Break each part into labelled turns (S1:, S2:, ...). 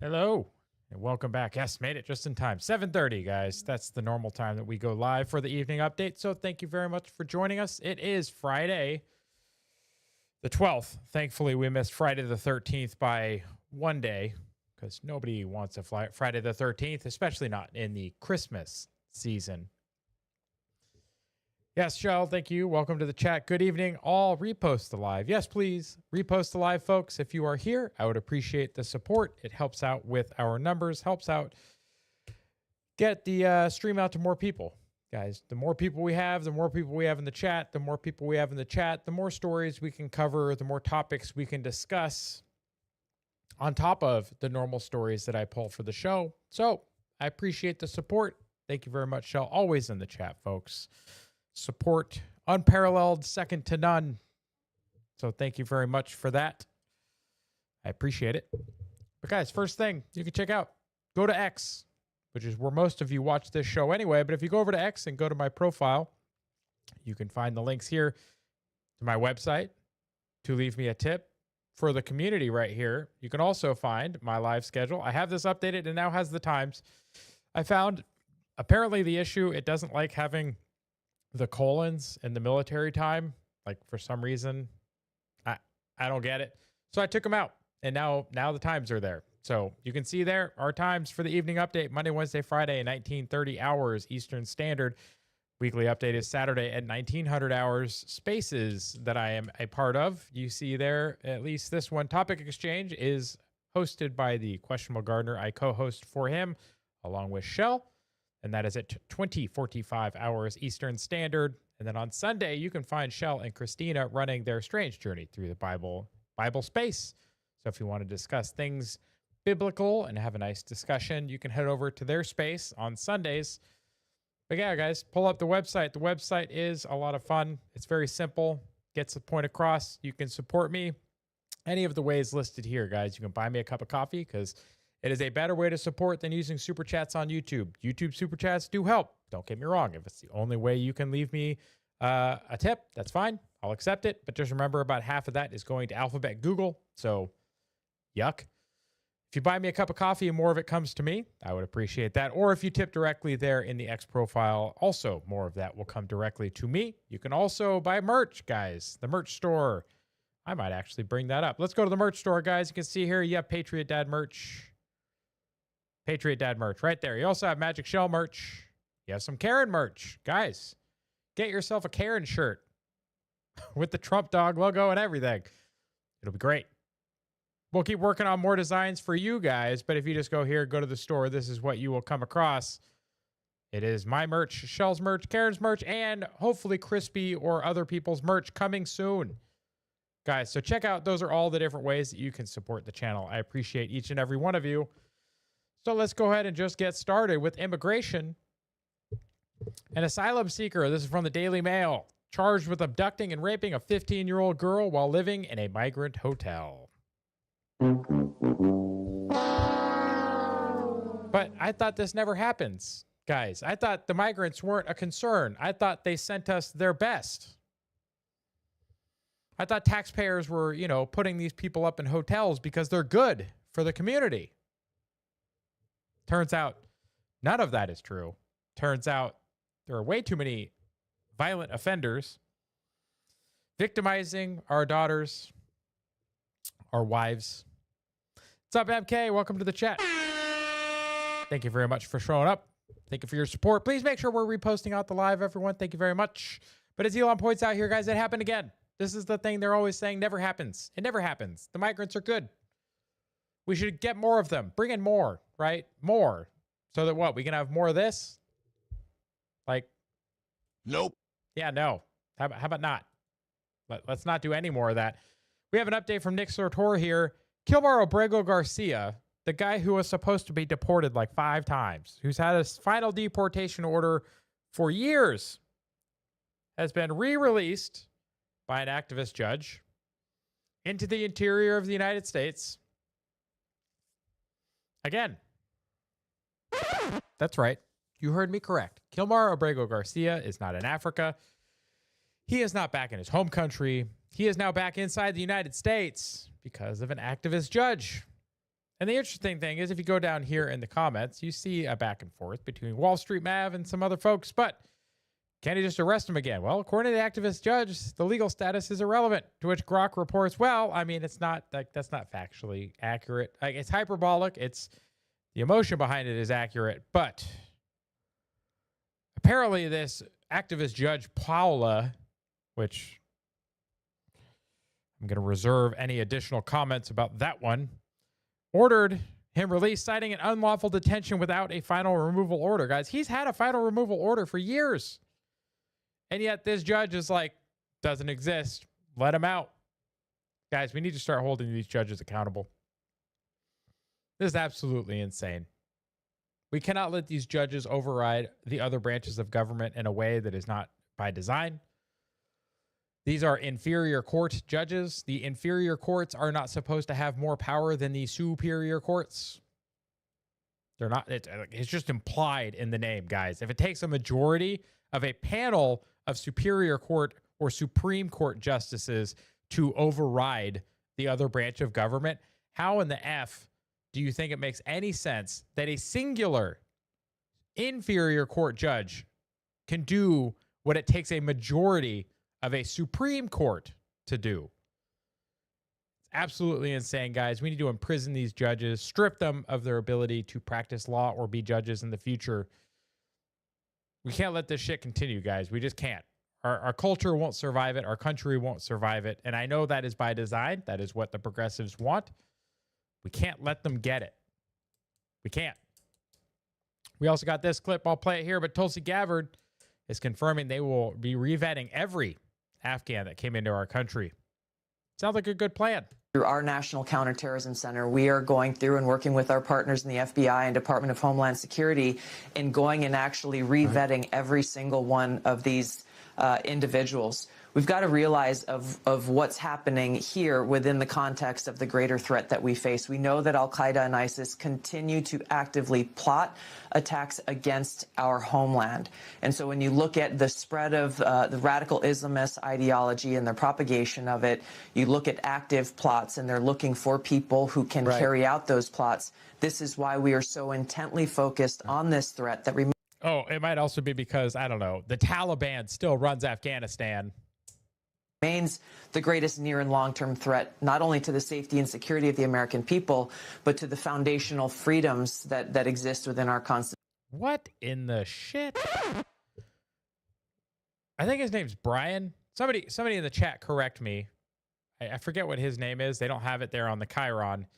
S1: Hello and welcome back. Yes, made it just in time. 7:30, guys. That's the normal time that we go live for the evening update. So thank you very much for joining us. It is Friday, the 12th. Thankfully, we missed Friday the 13th by one day because nobody wants a Friday the 13th, especially not in the Christmas season. Yes, Shell, thank you. Welcome to the chat. Good evening. All repost the live. Yes, please repost the live, folks. If you are here, I would appreciate the support. It helps out with our numbers, helps out get the stream out to more people. Guys, the more people we have, the more people we have in the chat, the more people we have in the chat, the more stories we can cover, the more topics we can discuss on top of the normal stories that I pull for the show. So I appreciate the support. Thank you very much, Shell. Always in the chat, folks. Support unparalleled, second to none. So thank you very much for that. I appreciate it. But guys, first thing you can check out, go to X, which is where most of you watch this show anyway. But if you go over to X and go to my profile, you can find the links here to my website to leave me a tip for the community right here. You can also find my live schedule. I have this updated and now has the times. I found apparently the issue, it doesn't like having the colons in the military time, like for some reason, I don't get it. So I took them out, and now the times are there. So you can see there our times for the evening update: Monday, Wednesday, Friday, 1930 hours Eastern Standard. Weekly update is Saturday at 1900 hours. Spaces that I am a part of, you see there at least this one. Topic Exchange is hosted by the Questionable Gardener. I co-host for him along with Shell. And that is at 2045 hours Eastern Standard. And then on Sunday, you can find Shell and Christina running their strange journey through the Bible space. So if you want to discuss things biblical and have a nice discussion, you can head over to their space on Sundays. But yeah, guys, pull up the website. The website is a lot of fun. It's very simple, gets the point across. You can support me any of the ways listed here, guys. You can buy me a cup of coffee because it is a better way to support than using super chats on YouTube. YouTube super chats do help. Don't get me wrong. If it's the only way you can leave me a tip, that's fine. I'll accept it. But just remember, about half of that is going to Alphabet Google. So, yuck. If you buy me a cup of coffee and more of it comes to me, I would appreciate that. Or if you tip directly there in the X profile, also more of that will come directly to me. You can also buy merch, guys. The merch store. I might actually bring that up. Let's go to the merch store, guys. You can see here, you have Patriot Dad merch. Patriot Dad merch right there. You also have Magic Shell merch. You have some Karen merch. Guys, get yourself a Karen shirt with the Trump dog logo and everything. It'll be great. We'll keep working on more designs for you guys, but if you just go here, go to the store, this is what you will come across. It is my merch, Shell's merch, Karen's merch, and hopefully Crispy or other people's merch coming soon. Guys, so check out, those are all the different ways that you can support the channel. I appreciate each and every one of you. So let's go ahead and just get started with immigration. An asylum seeker, this is from the Daily Mail, charged with abducting and raping a 15-year-old girl while living in a migrant hotel. But I thought this never happens, guys. I thought the migrants weren't a concern. I thought they sent us their best. I thought taxpayers were, putting these people up in hotels because they're good for the community. Turns out none of that is true. Turns out there are way too many violent offenders victimizing our daughters, our wives. What's up, MK? Welcome to the chat. Thank you very much for showing up. Thank you for your support. Please make sure we're reposting out the live, everyone. Thank you very much. But as Elon points out here, guys, it happened again. This is the thing they're always saying never happens. It never happens. The migrants are good. We should get more of them. Bring in more, right? More. So that what? We can have more of this? Like?
S2: Nope.
S1: Yeah, no. How about not? Let's not do any more of that. We have an update from Nick Sartor here. Kilmar Obrego Garcia, the guy who was supposed to be deported like 5 times, who's had a final deportation order for years, has been re-released by an activist judge into the interior of the United States. Again, that's right. You heard me correct. Kilmar Obrego Garcia is not in Africa. He is not back in his home country. He is now back inside the United States because of an activist judge. And the interesting thing is, if you go down here in the comments, you see a back and forth between Wall Street Mav and some other folks. But can he just arrest him again? Well, according to the activist judge, the legal status is irrelevant. To which Grok reports, well, I mean, it's not like that's not factually accurate. Like, it's hyperbolic. It's the emotion behind it is accurate. But apparently this activist judge, Paula, which I'm going to reserve any additional comments about that one, ordered him released, citing an unlawful detention without a final removal order. Guys, he's had a final removal order for years. And yet this judge is like, doesn't exist. Let him out. Guys, we need to start holding these judges accountable. This is absolutely insane. We cannot let these judges override the other branches of government in a way that is not by design. These are inferior court judges. The inferior courts are not supposed to have more power than the superior courts. They're not. It's just implied in the name, guys. If it takes a majority of a panel of superior court or Supreme Court justices to override the other branch of government, how in the F do you think it makes any sense that a singular inferior court judge can do what it takes a majority of a Supreme Court to do? It's absolutely insane, guys. We need to imprison these judges, strip them of their ability to practice law or be judges in the future. We can't let this shit continue, guys. We just can't. Our culture won't survive it. Our country won't survive it. And I know that is by design. That is what the progressives want. We can't let them get it. We can't. We also got this clip. I'll play it here. But Tulsi Gabbard is confirming they will be revetting every Afghan that came into our country. Sounds like a good plan.
S2: Through our National Counterterrorism Center, we are going through and working with our partners in the FBI and Department of Homeland Security in going and actually revetting every single one of these individuals. We've got to realize of what's happening here within the context of the greater threat that we face. We know that Al-Qaeda and ISIS continue to actively plot attacks against our homeland. And so when you look at the spread of the radical Islamist ideology and the propagation of it, you look at active plots and they're looking for people who can carry out those plots. This is why we are so intently focused on this threat that remains.
S1: Oh, it might also be because, I don't know, the Taliban still runs Afghanistan.
S2: Remains the greatest near and long-term threat, not only to the safety and security of the American people, but to the foundational freedoms that exist within our Constitution.
S1: What in the shit? I think his name's Brian. Somebody in the chat correct me. I forget what his name is. They don't have it there on the Chiron.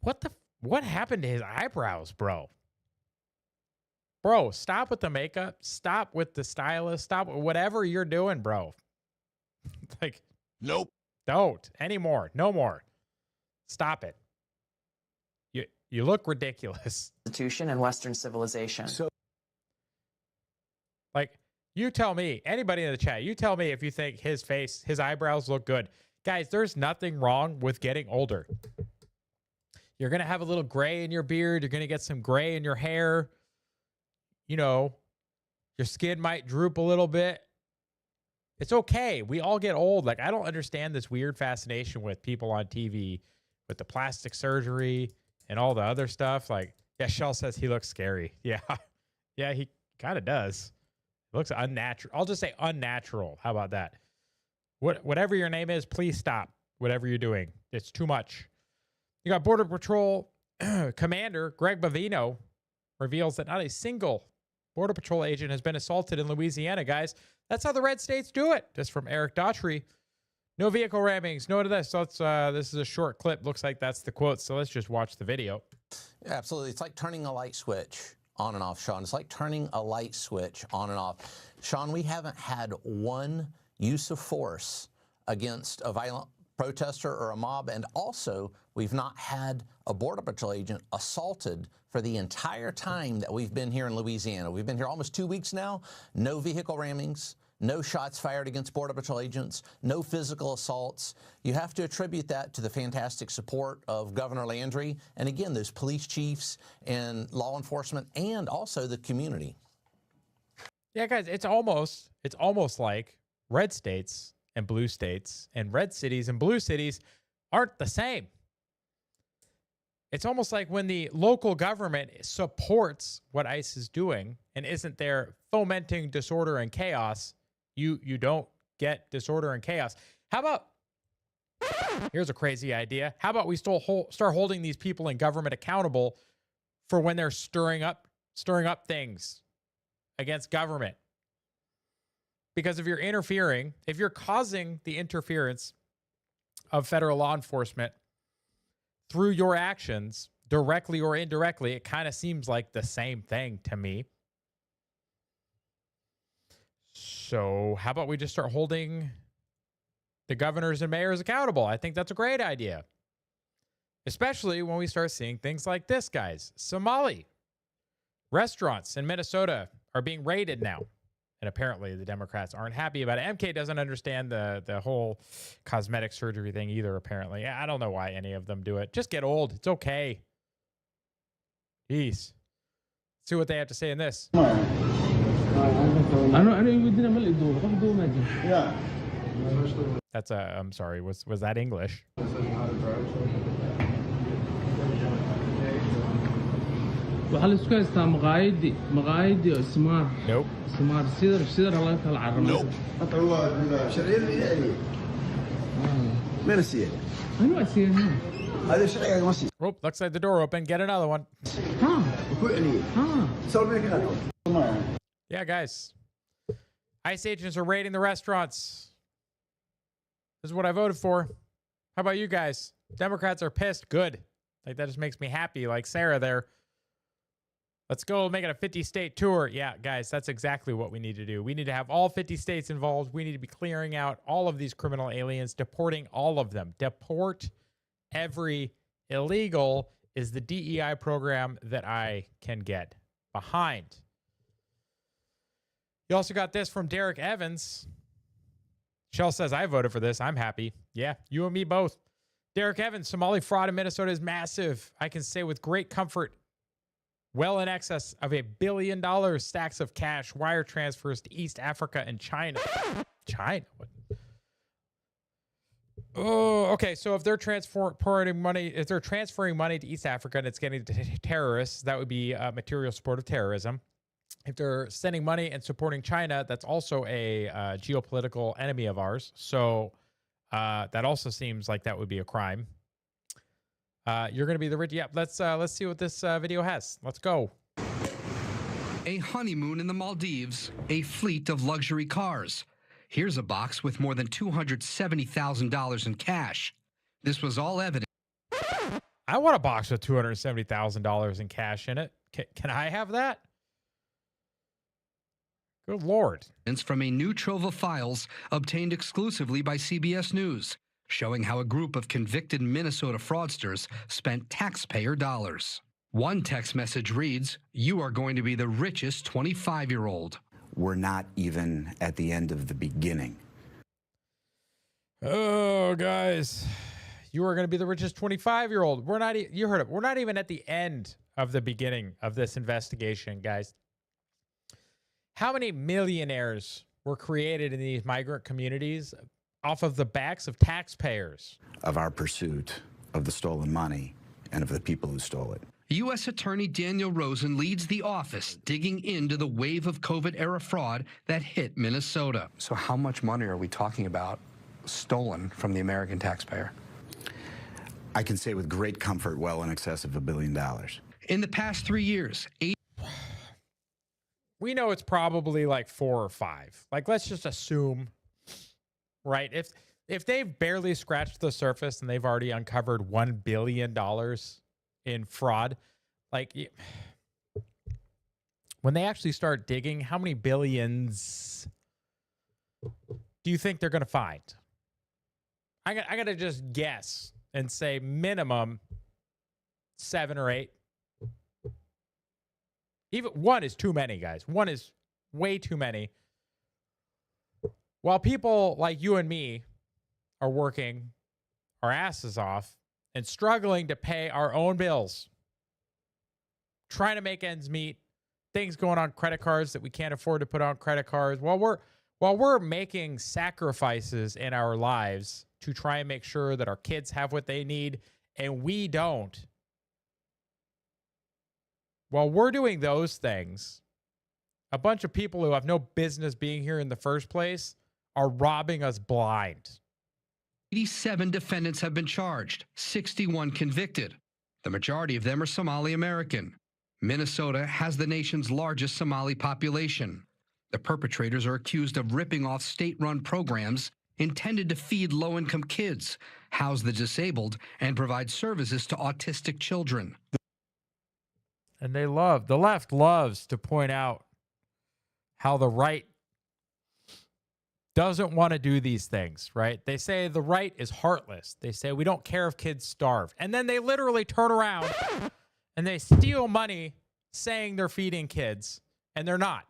S1: What happened to his eyebrows, bro? Bro, stop with the makeup. Stop with the stylist. Stop with whatever you're doing, bro. Like,
S3: nope.
S1: Don't anymore. No more. Stop it. You look ridiculous.
S2: Constitution and Western civilization.
S3: So,
S1: like, you tell me, anybody in the chat, you tell me if you think his face, his eyebrows look good. Guys, there's nothing wrong with getting older. You're going to have a little gray in your beard. You're going to get some gray in your hair. You know, your skin might droop a little bit. It's okay. We all get old. Like, I don't understand this weird fascination with people on TV with the plastic surgery and all the other stuff. Like, yeah, Shell says he looks scary. Yeah. Yeah, he kind of does. It looks unnatural. I'll just say unnatural. How about that? Whatever your name is, please stop whatever you're doing. It's too much. You got Border Patrol Commander Greg Bavino reveals that not a single Border Patrol agent has been assaulted in Louisiana, guys. That's how the red states do it. Just from Eric Daughtry. No vehicle rammings. No to this. So this is a short clip. Looks like that's the quote. So let's just watch the video.
S4: Yeah, absolutely. It's like turning a light switch on and off, Sean. It's like turning a light switch on and off. Sean, we haven't had one use of force against a violent protester or a mob, and also we've not had a Border Patrol agent assaulted for the entire time that we've been here in Louisiana. We've been here almost 2 weeks now. No vehicle rammings, no shots fired against Border Patrol agents, no physical assaults. You have to attribute that to the fantastic support of Governor Landry and, again, those police chiefs and law enforcement and also the community.
S1: Yeah, guys, it's almost like red states and blue states and red cities and blue cities aren't the same. It's almost like when the local government supports what ICE is doing and isn't there fomenting disorder and chaos, you don't get disorder and chaos. How about, here's a crazy idea. How about we start holding these people in government accountable for when they're stirring up things against government? Because if you're interfering, if you're causing the interference of federal law enforcement through your actions, directly or indirectly, it kind of seems like the same thing to me. So how about we just start holding the governors and mayors accountable? I think that's a great idea. Especially when we start seeing things like this, guys. Somali restaurants in Minnesota are being raided now. And apparently the Democrats aren't happy about it. MK doesn't understand the whole cosmetic surgery thing either, apparently. I don't know why any of them do it. Just get old. It's okay. Jeez. See what they have to say in this. That's I'm sorry. Was that English?
S3: Nope.
S1: Oh, looks like the door open. Get another one. Yeah, guys. ICE agents are raiding the restaurants. This is what I voted for. How about you guys? Democrats are pissed. Good. Like, that just makes me happy. Like Sarah there. Let's go make it a 50-state tour. Yeah, guys, that's exactly what we need to do. We need to have all 50 states involved. We need to be clearing out all of these criminal aliens, deporting all of them. Deport every illegal is the DEI program that I can get behind. You also got this from Derek Evans. Shell says, I voted for this. I'm happy. Yeah, you and me both. Derek Evans, Somali fraud in Minnesota is massive. I can say with great comfort, well in excess of $1 billion stacks of cash, wire transfers to East Africa and China. China? What? Oh, okay. So if they're transferring money to East Africa and it's getting to terrorists, that would be material support of terrorism. If they're sending money and supporting China, that's also a geopolitical enemy of ours. So that also seems like that would be a crime. You're going to be the rich. Yeah, let's see what this video has. Let's go.
S5: A honeymoon in the Maldives, a fleet of luxury cars. Here's a box with more than $270,000 in cash. This was all evidence.
S1: I want a box with $270,000 in cash in it. Can I have that? Good Lord.
S5: From a new trove of files obtained exclusively by CBS News, showing how a group of convicted Minnesota fraudsters spent taxpayer dollars. One text message reads, "You are going to be the richest 25-year-old.
S6: We're not even at the end of the beginning.
S1: Oh, guys, you are going to be the richest 25-year-old. We're not, you heard it. We're not even at the end of the beginning of this investigation, guys. How many millionaires were created in these migrant communities off of the backs of taxpayers?
S6: Of our pursuit of the stolen money and of the people who stole it.
S5: U.S. Attorney Daniel Rosen leads the office digging into the wave of COVID-era fraud that hit Minnesota.
S7: So how much money are we talking about stolen from the American taxpayer?
S6: I can say with great comfort, well in excess of $1 billion.
S5: In the past 3 years,
S1: we know it's probably like 4 or 5. Like, let's just assume, right? If they've barely scratched the surface and they've already uncovered $1 billion in fraud, like, when they actually start digging, how many billions do you think they're going to find? I got to just guess and say minimum 7 or 8. Even 1 is too many, guys. 1 is way too many. While people like you and me are working our asses off and struggling to pay our own bills, trying to make ends meet, things going on credit cards that we can't afford to put on credit cards, while we're making sacrifices in our lives to try and make sure that our kids have what they need and we don't, while we're doing those things, a bunch of people who have no business being here in the first place are robbing us blind.
S5: 87 defendants have been charged, 61 convicted. The majority of them are Somali American. Minnesota has the nation's largest Somali population. The perpetrators are accused of ripping off state-run programs intended to feed low-income kids, house the disabled, and provide services to autistic children.
S1: And the left loves to point out how the right doesn't want to do these things, right? They say the right is heartless. They say we don't care if kids starve. And then they literally turn around and they steal money saying they're feeding kids, and they're not.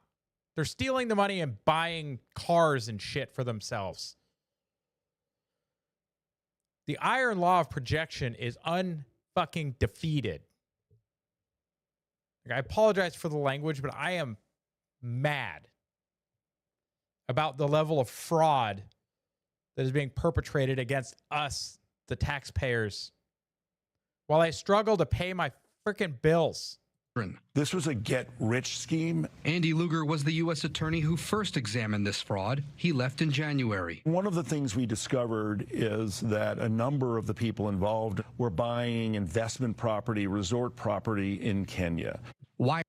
S1: They're stealing the money and buying cars and shit for themselves. The iron law of projection is unfucking defeated. I apologize for the language, but I am mad about the level of fraud that is being perpetrated against us, the taxpayers, while I struggle to pay my freaking bills.
S3: This was a get-rich scheme.
S5: Andy Luger was the U.S. attorney who first examined this fraud. He left in January.
S3: One of the things we discovered is that a number of the people involved were buying investment property, resort property in Kenya.
S5: Why?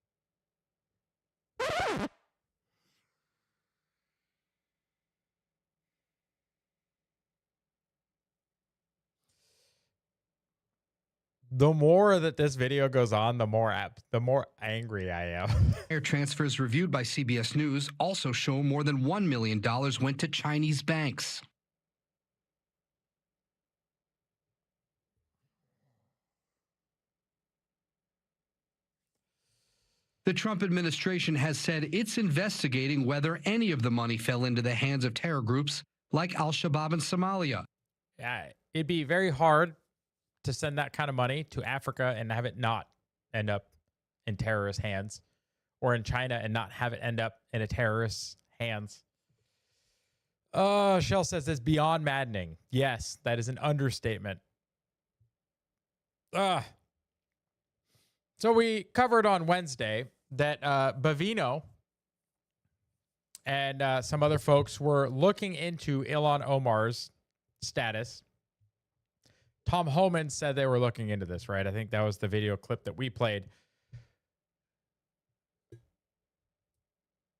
S1: The more that this video goes on, the more angry I am.
S5: Wire transfers reviewed by CBS News also show more than $1 million went to Chinese banks. The Trump administration has said it's investigating whether any of the money fell into the hands of terror groups like al-Shabaab in Somalia.
S1: Yeah, it'd be very hard to send that kind of money to Africa and have it not end up in terrorist hands, or in China and not have it end up in a terrorist's hands. Shell says it's beyond maddening. Yes, that is an understatement. So we covered on Wednesday that Bavino and some other folks were looking into Ilhan Omar's status. Tom Homan said they were looking into this, right? I think that was the video clip that we played.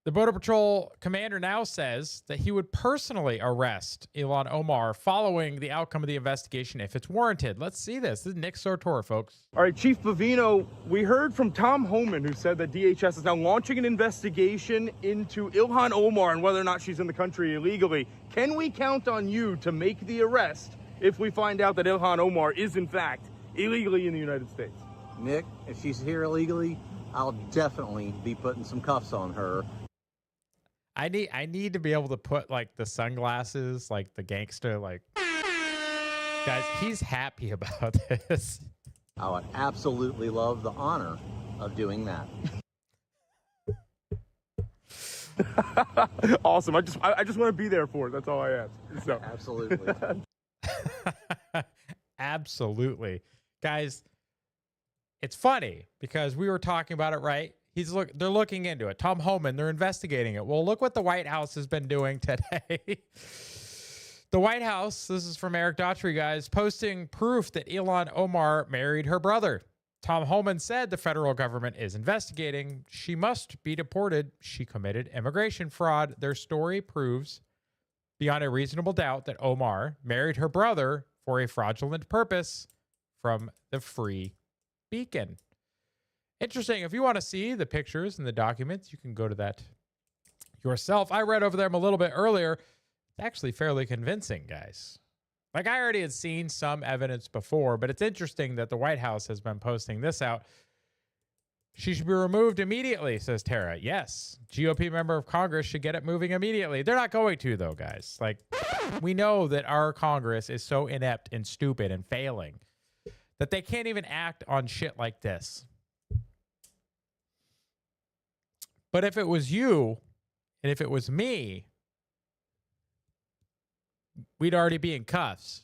S1: The Border Patrol commander now says that he would personally arrest Ilhan Omar following the outcome of the investigation if it's warranted. Let's see this. This is Nick Sartor, folks.
S8: All right, Chief Bavino, we heard from Tom Homan, who said that DHS is now launching an investigation into Ilhan Omar and whether or not she's in the country illegally. Can we count on you to make the arrest if we find out that Ilhan Omar is, in fact, illegally in the United States?
S9: Nick, if she's here illegally, I'll definitely be putting some cuffs on her.
S1: I need to be able to put, like, the sunglasses, like, the gangster, like... Guys, he's happy about this.
S9: I would absolutely love the honor of doing that.
S8: Awesome. I just want to be there for it. That's all I ask. So.
S9: Absolutely.
S1: Absolutely. Guys, it's funny because we were talking about it, right? They're looking into it. Tom Homan, they're investigating it. Well, look what the White House has been doing today. The White House, this is from Eric Daughtry, guys, posting proof that Ilhan Omar married her brother. Tom Homan said the federal government is investigating. She must be deported. She committed immigration fraud. Their story proves beyond a reasonable doubt that Omar married her brother for a fraudulent purpose from the Free Beacon. Interesting. If you want to see the pictures and the documents, you can go to that yourself. I read over them a little bit earlier. It's actually fairly convincing, guys. Like, I already had seen some evidence before, but it's interesting that the White House has been posting this out. She should be removed immediately, says Tara. Yes, GOP member of Congress should get it moving immediately. They're not going to, though, guys. Like, we know that our Congress is so inept and stupid and failing that they can't even act on shit like this. But if it was you and if it was me, we'd already be in cuffs.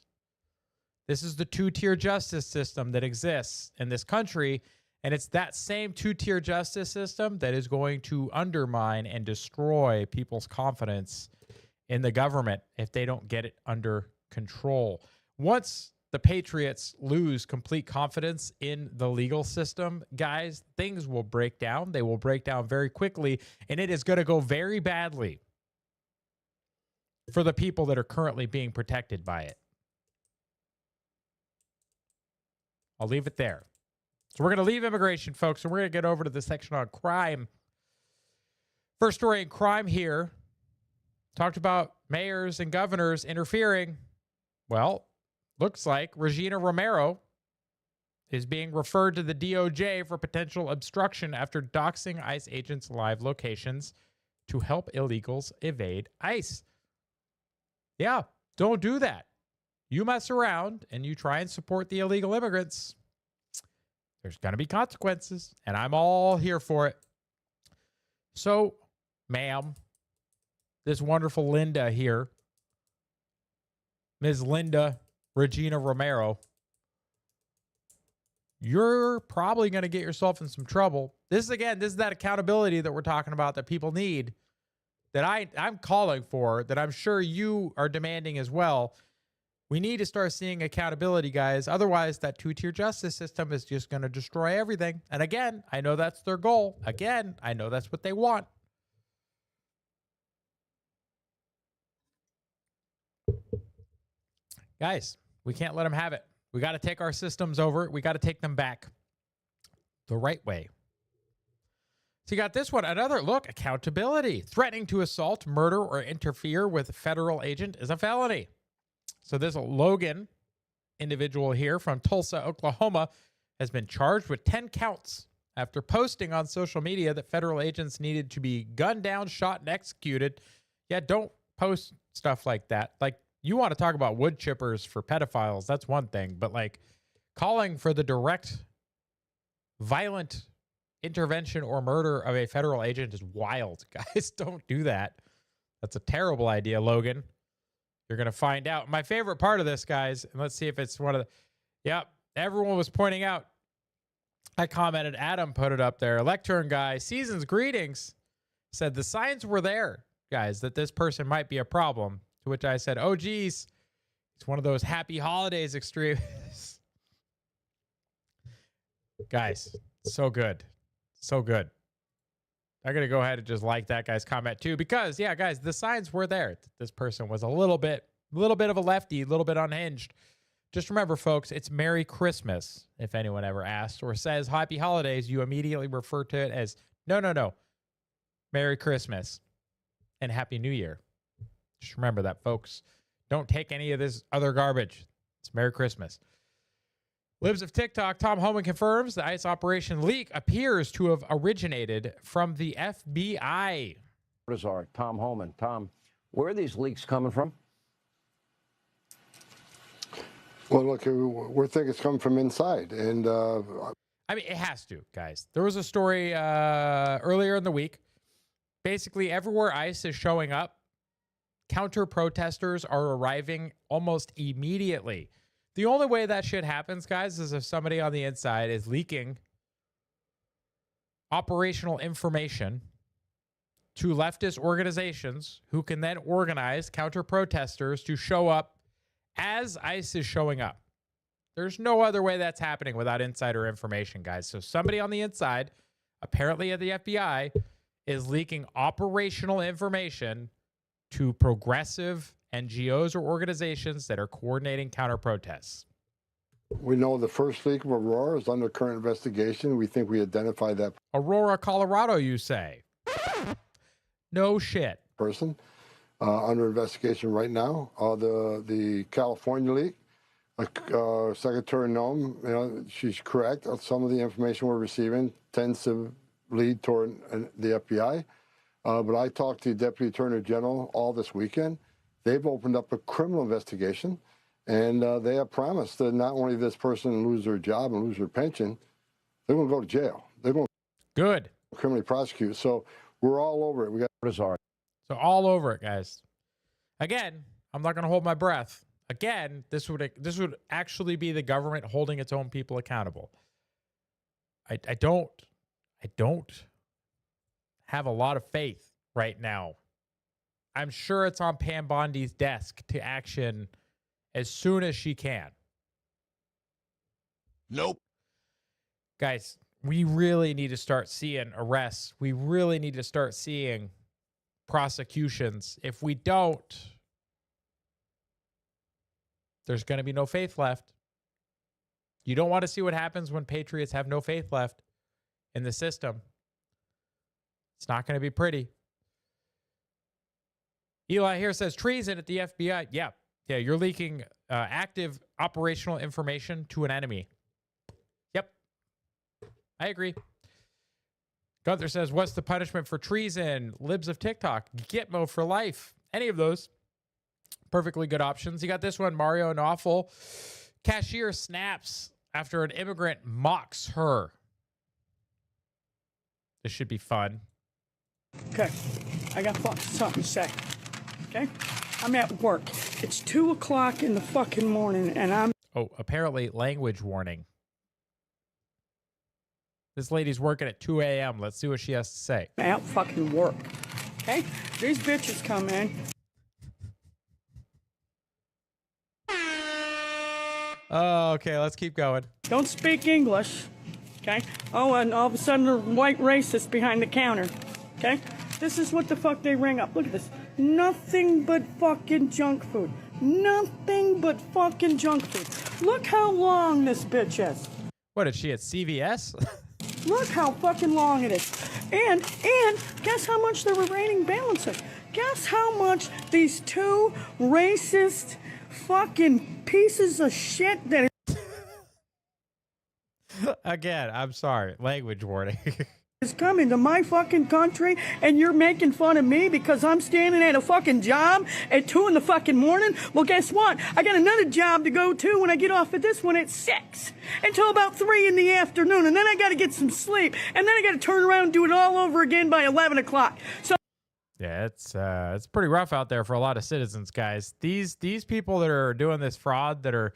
S1: This is the two-tier justice system that exists in this country, And it's that same two-tier justice system that is going to undermine and destroy people's confidence in the government if they don't get it under control. Once the patriots lose complete confidence in the legal system, guys, things will break down. They will break down very quickly, and it is going to go very badly for the people that are currently being protected by it. I'll leave it there. So we're going to leave immigration, folks, and we're going to get over to the section on crime. First story in crime here. Talked about mayors and governors interfering. Well, looks like Regina Romero is being referred to the DOJ for potential obstruction after doxing ICE agents' live locations to help illegals evade ICE. Yeah, don't do that. You mess around and you try and support the illegal immigrants, there's going to be consequences, and I'm all here for it. So, ma'am, this wonderful Linda here, Ms. Linda Regina Romero, you're probably going to get yourself in some trouble. This is that accountability that we're talking about that people need, that I'm calling for, that I'm sure you are demanding as well. We need to start seeing accountability, guys. Otherwise, that two-tier justice system is just going to destroy everything. And again, I know that's their goal. Again, I know that's what they want. Guys, we can't let them have it. We got to take our systems over. We got to take them back the right way. So you got this one. Another look, accountability. Threatening to assault, murder, or interfere with a federal agent is a felony. So this Logan individual here from Tulsa, Oklahoma, has been charged with 10 counts after posting on social media that federal agents needed to be gunned down, shot, and executed. Yeah, don't post stuff like that. Like, you want to talk about wood chippers for pedophiles, that's one thing. But, like, calling for the direct, violent intervention or murder of a federal agent is wild. Guys, don't do that. That's a terrible idea, Logan. You're going to find out. My favorite part of this, guys, and let's see if it's one of the... Yep, everyone was pointing out. I commented, Adam put it up there. Lectern guy, season's greetings, said the signs were there, guys, that this person might be a problem. To which I said, oh, geez, it's one of those happy holidays extremists. Guys, so good. So good. I'm going to go ahead and just like that guy's comment too, because, yeah, guys, the signs were there. This person was a little bit of a lefty, a little bit unhinged. Just remember, folks, it's Merry Christmas. If anyone ever asks or says Happy Holidays, you immediately refer to it as, no, Merry Christmas and Happy New Year. Just remember that, folks. Don't take any of this other garbage. It's Merry Christmas. Libs of TikTok, Tom Homan confirms the ICE operation leak appears to have originated from the FBI.
S10: What is our Tom Homan? Tom, where are these leaks coming from?
S11: Well, look, we think it's coming from inside. And
S1: I mean, it has to, guys. There was a story earlier in the week. Basically, everywhere ICE is showing up, counter-protesters are arriving almost immediately. The only way that shit happens, guys, is if somebody on the inside is leaking operational information to leftist organizations who can then organize counter-protesters to show up as ICE is showing up. There's no other way that's happening without insider information, guys. So somebody on the inside, apparently at the FBI, is leaking operational information to progressive NGOs or organizations that are coordinating counter-protests.
S11: We know the first leak of Aurora is under current investigation. We think we identified that
S1: Aurora, Colorado, you say? No shit.
S11: Person under investigation right now. The California leak, Secretary Noem, she's correct. Some of the information we're receiving tends to lead toward the FBI. But I talked to the Deputy Attorney General all this weekend. They've opened up a criminal investigation, and they have promised that not only this person lose their job and lose their pension, they're going to go to jail. They're going
S1: to
S11: criminally prosecute. So we're all over it. We got
S1: So all over it, guys. Again, I'm not going to hold my breath. Again, this would actually be the government holding its own people accountable. I don't have a lot of faith right now. I'm sure it's on Pam Bondi's desk to action as soon as she can.
S3: Nope.
S1: Guys, we really need to start seeing arrests. We really need to start seeing prosecutions. If we don't, there's going to be no faith left. You don't want to see what happens when patriots have no faith left in the system. It's not going to be pretty. Eli here says treason at the FBI. Yeah, you're leaking active operational information to an enemy. Yep, I agree. Gunther says, what's the punishment for treason? Libs of TikTok, Gitmo for life. Any of those. Perfectly good options. You got this one, Mario Nawful. Cashier snaps after an immigrant mocks her. This should be fun.
S12: Okay, I got something to say. Okay, I'm at work. It's 2 o'clock in the fucking morning, and I'm...
S1: Oh, apparently language warning. This lady's working at 2 a.m. Let's see what she has to say.
S12: At fucking work. Okay, these bitches come in.
S1: Oh, okay, let's keep going.
S12: Don't speak English. Okay. Oh, and all of a sudden they're white racist behind the counter. Okay. This is what the fuck they ring up. Look at this. Nothing but fucking junk food. Nothing but fucking junk food. Look how long this bitch is.
S1: What, is she at CVS?
S12: Look how fucking long it is. And guess how much they were rating balancing? Guess how much these two racist fucking pieces of shit that
S1: Again, I'm sorry. Language warning.
S12: is coming to my fucking country, and you're making fun of me because I'm standing at a fucking job at 2 in the fucking morning? Well, guess what? I got another job to go to when I get off at this one at 6 until about 3 in the afternoon, and then I got to get some sleep, and then I got to turn around and do it all over again by 11 o'clock. So
S1: yeah, it's pretty rough out there for a lot of citizens, guys. These people that are doing this fraud, that are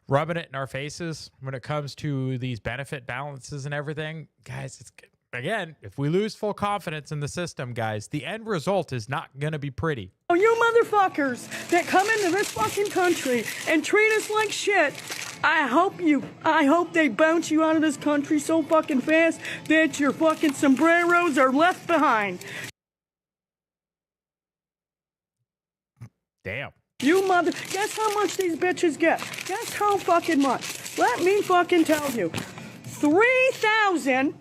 S1: rubbing it in our faces when it comes to these benefit balances and everything, guys, it's, again, if we lose full confidence in the system, guys, the end result is not going to be pretty.
S12: Oh, you motherfuckers that come into this fucking country and treat us like shit, I hope they bounce you out of this country so fucking fast that your fucking sombreros are left behind.
S1: Damn.
S12: Guess how much these bitches get? Guess how fucking much? Let me fucking tell you. $3,247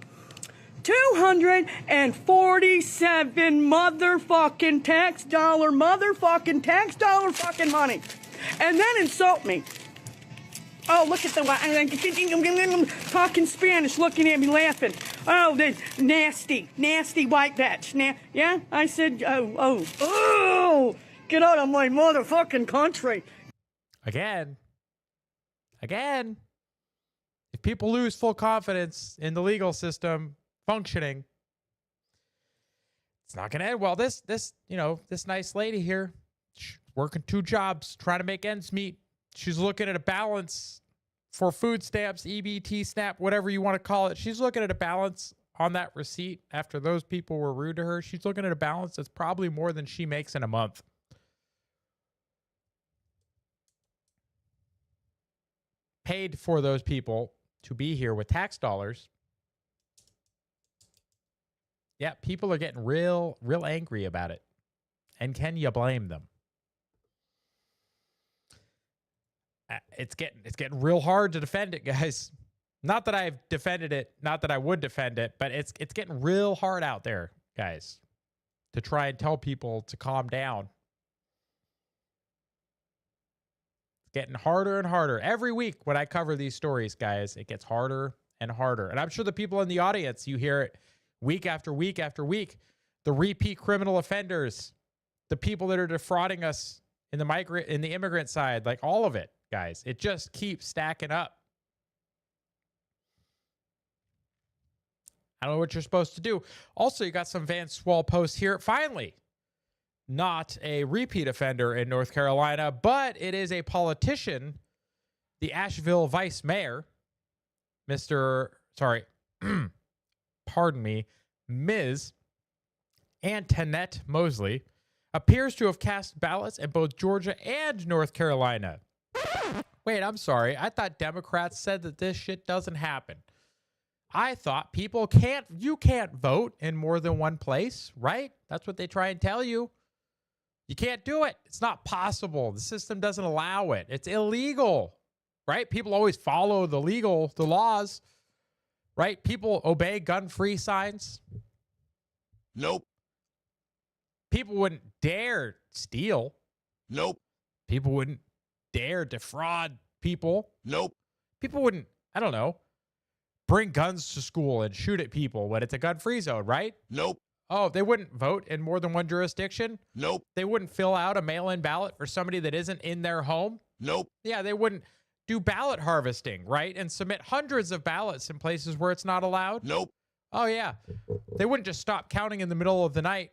S12: motherfucking tax dollar fucking money. And then insult me. Oh, look at the talking Spanish, looking at me, laughing. Oh, the nasty white bitch. Yeah, I said, oh. Get out of my motherfucking country.
S1: Again, if people lose full confidence in the legal system functioning, it's not going to end well. This nice lady here, working 2 jobs, trying to make ends meet. She's looking at a balance for food stamps, EBT, SNAP, whatever you want to call it. She's looking at a balance on that receipt after those people were rude to her. She's looking at a balance that's probably more than she makes in a month. Paid for those people to be here with tax dollars. Yeah, people are getting real angry about it. And can you blame them? It's getting real hard to defend it, guys. Not that I've defended it, not that I would defend it, but it's getting real hard out there, guys, to try and tell people to calm down. Getting harder and harder. Every week when I cover these stories, guys, it gets harder and harder. And I'm sure the people in the audience, you hear it week after week after week. The repeat criminal offenders, the people that are defrauding us in the immigrant side, like all of it, guys. It just keeps stacking up. I don't know what you're supposed to do. Also, you got some Van Swall posts here. Finally, not a repeat offender in North Carolina, but it is a politician, the Asheville vice mayor, pardon me, Ms. Antoinette Mosley appears to have cast ballots in both Georgia and North Carolina. Wait, I'm sorry. I thought Democrats said that this shit doesn't happen. I thought you can't vote in more than one place, right? That's what they try and tell you. You can't do it. It's not possible. The system doesn't allow it. It's illegal, right? People always follow the laws, right? People obey gun-free signs.
S13: Nope.
S1: People wouldn't dare steal.
S13: Nope.
S1: People wouldn't dare defraud people.
S13: Nope.
S1: People wouldn't, I don't know, bring guns to school and shoot at people when it's a gun-free zone, right?
S13: Nope.
S1: Oh, they wouldn't vote in more than one jurisdiction?
S13: Nope.
S1: They wouldn't fill out a mail-in ballot for somebody that isn't in their home?
S13: Nope.
S1: Yeah, they wouldn't do ballot harvesting, right? And submit hundreds of ballots in places where it's not allowed?
S13: Nope.
S1: Oh, yeah. They wouldn't just stop counting in the middle of the night,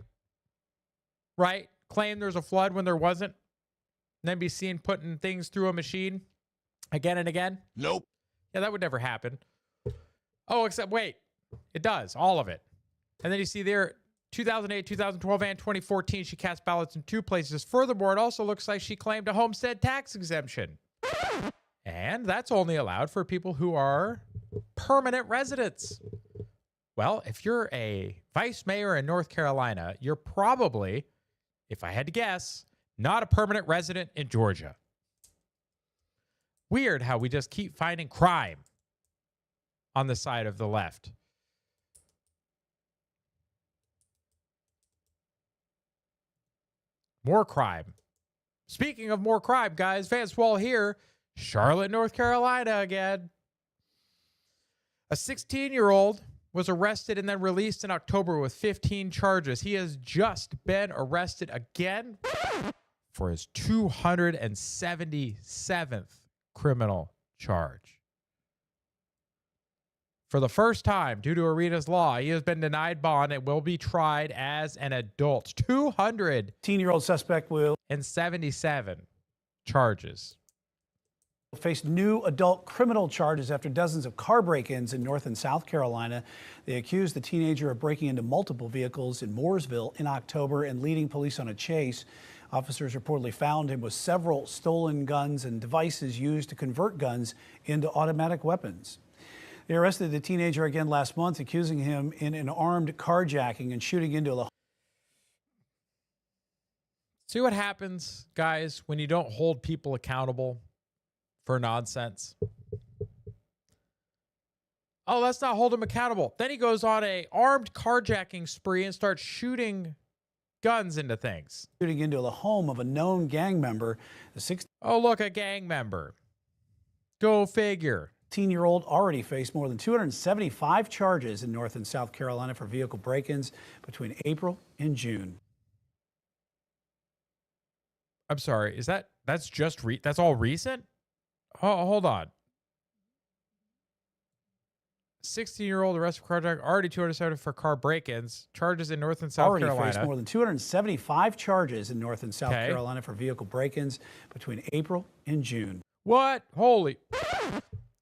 S1: right? Claim there's a flood when there wasn't, and then be seen putting things through a machine again and again?
S13: Nope.
S1: Yeah, that would never happen. Oh, except wait, it does, all of it. And then you see there, 2008, 2012, and 2014, she cast ballots in 2 places. Furthermore, it also looks like she claimed a homestead tax exemption. And that's only allowed for people who are permanent residents. Well, if you're a vice mayor in North Carolina, you're probably, if I had to guess, not a permanent resident in Georgia. Weird how we just keep finding crime on the side of the left. More crime. Speaking of more crime, guys, Vance Wall here, Charlotte, North Carolina again. A 16-year-old was arrested and then released in October with 15 charges. He has just been arrested again for his 277th criminal charge. For the first time, due to Arena's law, he has been denied bond and will be tried as an adult.
S14: 200-year-old suspect will
S1: 77 charges.
S14: Face new adult criminal charges after dozens of car break-ins in North and South Carolina. They accused the teenager of breaking into multiple vehicles in Mooresville in October and leading police on a chase. Officers reportedly found him with several stolen guns and devices used to convert guns into automatic weapons. They arrested the teenager again last month, accusing him in an armed carjacking and shooting into the.
S1: See what happens, guys, when you don't hold people accountable for nonsense? Oh, let's not hold him accountable. Then he goes on a armed carjacking spree and starts shooting guns into things.
S14: Shooting into the home of a known gang member.
S1: Oh, look, a gang member. Go figure.
S14: 18-year-old already faced more than 275 charges in North and South Carolina for vehicle break-ins between April and June.
S1: I'm sorry, that's just that's all recent? Oh, hold on. 16-year-old arrested for carjacking, already 270 for car break-ins, charges in North and South Carolina.
S14: Already faced more than 275 charges in North and South Carolina for vehicle break-ins between April and June.
S1: What? Holy.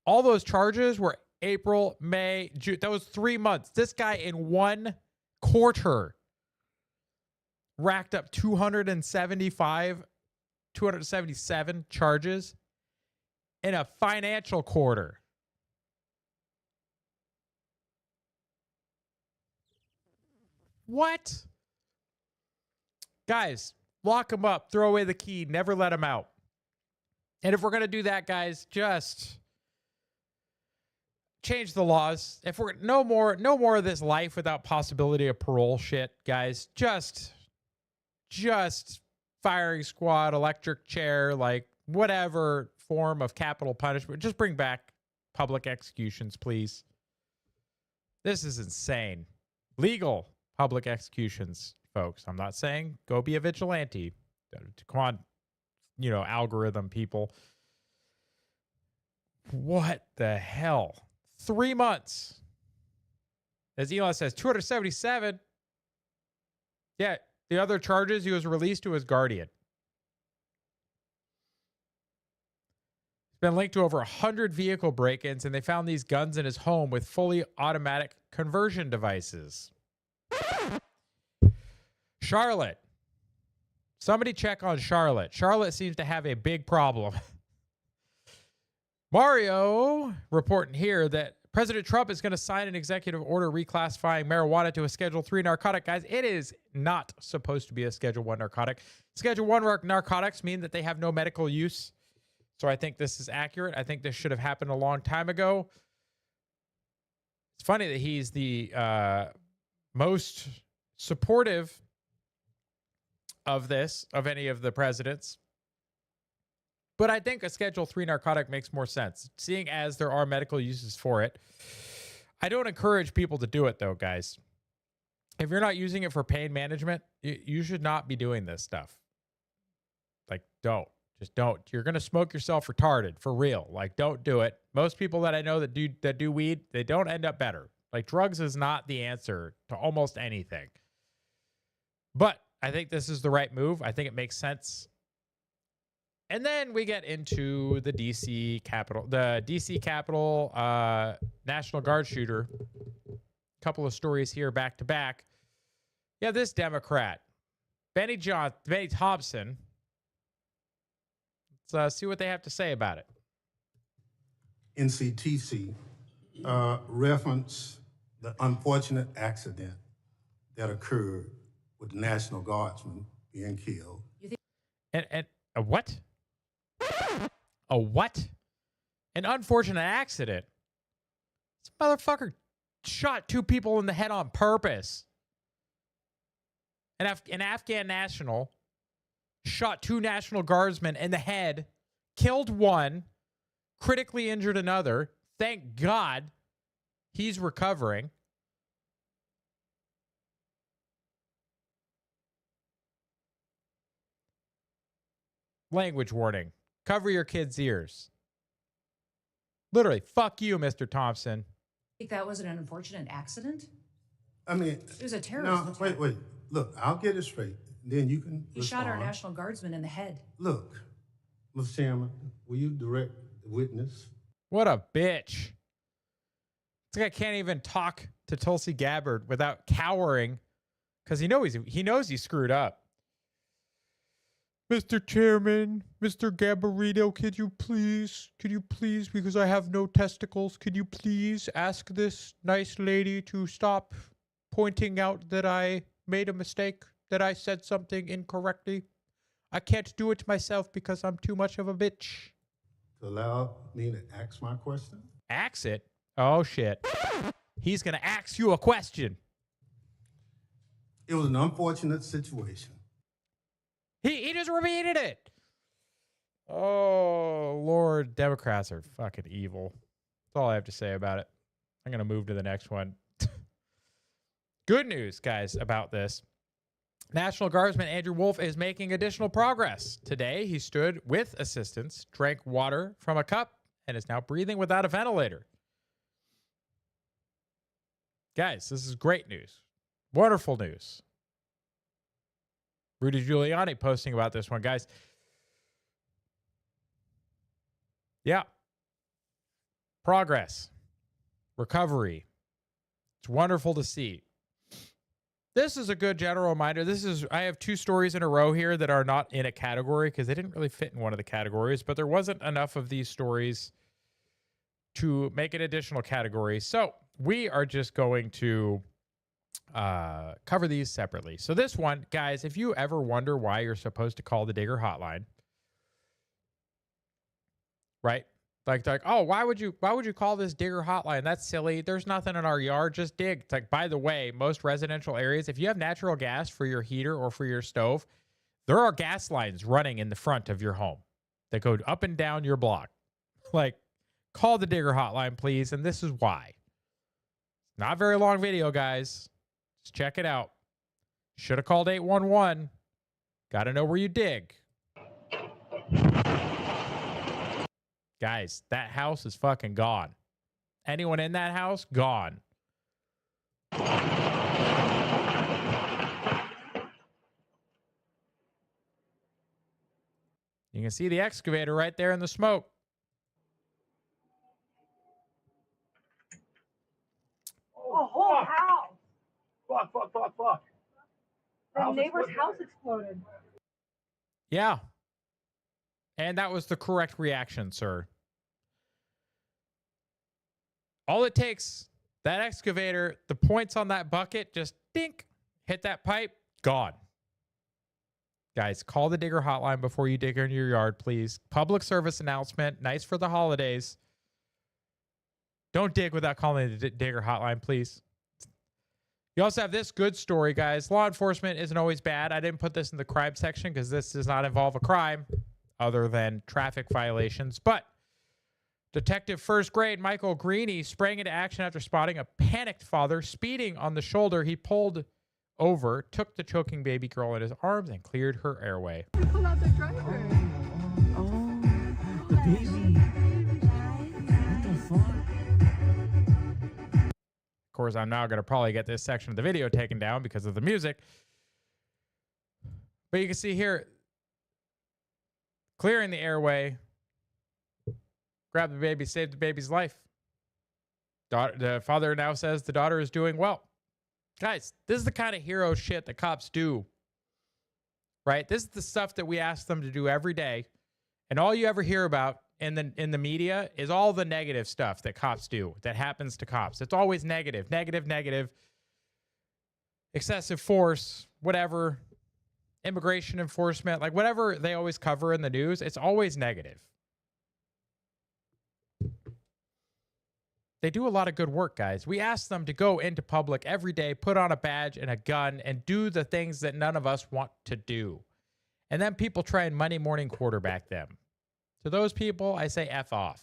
S1: All those charges were April, May, June. That was 3 months. This guy in 1 quarter racked up 277 charges in a financial quarter. What? Guys, lock him up, throw away the key, never let him out. And if we're going to do that, guys, just change the laws. If we're no more of this life without possibility of parole shit, guys. Just firing squad, electric chair, like whatever form of capital punishment. Just bring back public executions, please. This is insane. Legal public executions, folks. I'm not saying go be a vigilante. Come on, algorithm people. What the hell? 3 months. As Elon says, 277. Yeah, the other charges, he was released to his guardian. been linked to over 100 vehicle break-ins, and they found these guns in his home with fully automatic conversion devices. Charlotte. Somebody check on Charlotte. Charlotte seems to have a big problem. Mario reporting here that President Trump is going to sign an executive order reclassifying marijuana to a Schedule 3 narcotic. Guys, it is not supposed to be a Schedule 1 narcotic. Schedule 1 narcotics mean that they have no medical use. So I think this is accurate. I think this should have happened a long time ago. It's funny that he's the most supportive of this, of any of the presidents. But I think a Schedule 3 narcotic makes more sense, seeing as there are medical uses for it. I don't encourage people to do it, though, guys. If you're not using it for pain management, you should not be doing this stuff. Like, don't. Just don't. You're going to smoke yourself retarded, for real. Like, don't do it. Most people that I know that do weed, they don't end up better. Like, drugs is not the answer to almost anything. But I think this is the right move. I think it makes sense. And then we get into the DC Capitol National Guard shooter. Couple of stories here back to back. Yeah, this Democrat, Benny Thompson. Let's see what they have to say about it.
S15: NCTC reference the unfortunate accident that occurred with the National Guardsman being killed.
S1: And a what? A what? An unfortunate accident. This motherfucker shot 2 people in the head on purpose. An Afghan national shot 2 National Guardsmen in the head, killed 1, critically injured another. Thank God he's recovering. Language warning. Cover your kids' ears. Literally, fuck you, Mr. Thompson.
S16: I think that was an unfortunate accident?
S15: I mean,
S16: it was a terrorist attack.
S15: Wait. Look, I'll get it straight. Then you can
S16: He shot our National Guardsman in the head.
S15: Look, Mr. Chairman, will you direct the witness?
S1: What a bitch. This guy can't even talk to Tulsi Gabbard without cowering because he knows he screwed up. Mr. Chairman, Mr. Gabarito, could you please, because I have no testicles, could you please ask this nice lady to stop pointing out that I made a mistake, that I said something incorrectly? I can't do it myself because I'm too much of a bitch.
S15: To allow me to ask my question?
S1: Ask it? Oh, shit. He's going to ask you a question.
S15: It was an unfortunate situation.
S1: He just repeated it. Oh, Lord. Democrats are fucking evil. That's all I have to say about it. I'm going to move to the next one. Good news, guys, about this. National Guardsman Andrew Wolf is making additional progress. Today, he stood with assistance, drank water from a cup, and is now breathing without a ventilator. Guys, this is great news. Wonderful news. Rudy Giuliani posting about this one, guys. Yeah. Progress. Recovery. It's wonderful to see. This is a good general reminder. I have 2 stories in a row here that are not in a category because they didn't really fit in one of the categories, but there wasn't enough of these stories to make an additional category. So we are just going to cover these separately. So this one, guys, if you ever wonder why you're supposed to call the Digger hotline, right? Like, oh, why would you call this Digger hotline? That's silly. There's nothing in our yard. Just dig. It's like, by the way, most residential areas, if you have natural gas for your heater or for your stove, there are gas lines running in the front of your home that go up and down your block. Like, call the Digger hotline, please. And this is why. Not a very long video, guys. Just check it out. Should have called 811. Got to know where you dig. Guys, that house is fucking gone. Anyone in that house? Gone. You can see the excavator right there in the smoke.
S17: whole house.
S15: Fuck.
S17: The neighbor's house exploded.
S1: Yeah. And that was the correct reaction, sir. All it takes, that excavator, the points on that bucket, just dink, hit that pipe, gone. Guys, call the digger hotline before you dig in your yard, please. Public service announcement, nice for the holidays. Don't dig without calling the digger hotline, please. You also have this good story, guys. Law enforcement isn't always bad. I didn't put this in the crime section because this does not involve a crime other than traffic violations. But Detective First Grade Michael Greeny sprang into action after spotting a panicked father speeding on the shoulder. He pulled over, took the choking baby girl in his arms, and cleared her airway.
S17: Pull out the driver.
S18: Oh, the baby. What the fuck?
S1: Of course, I'm now going to probably get this section of the video taken down because of the music. But you can see here, clearing the airway, grabbed the baby, saved the baby's life. The father now says the daughter is doing well. Guys, this is the kind of hero shit that cops do, right? This is the stuff that we ask them to do every day. And all you ever hear about in the media is all the negative stuff that cops do, that happens to cops. It's always negative. Excessive force, whatever, immigration enforcement, like whatever they always cover in the news, it's always negative. They do a lot of good work, guys. We ask them to go into public every day, put on a badge and a gun, and do the things that none of us want to do. And then people try and Monday morning quarterback them. To those people, I say F off.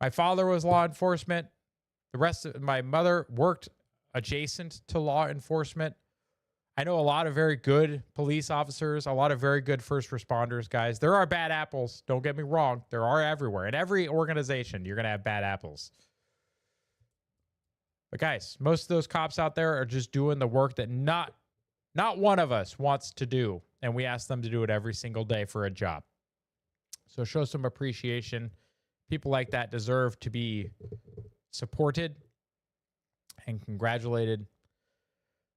S1: My father was law enforcement. The rest of my mother worked adjacent to law enforcement. I know a lot of very good police officers, a lot of very good first responders, guys. There are bad apples. Don't get me wrong. There are everywhere. In every organization, you're going to have bad apples. But guys, most of those cops out there are just doing the work that not one of us wants to do. And we ask them to do it every single day for a job. So show some appreciation. People like that deserve to be supported and congratulated.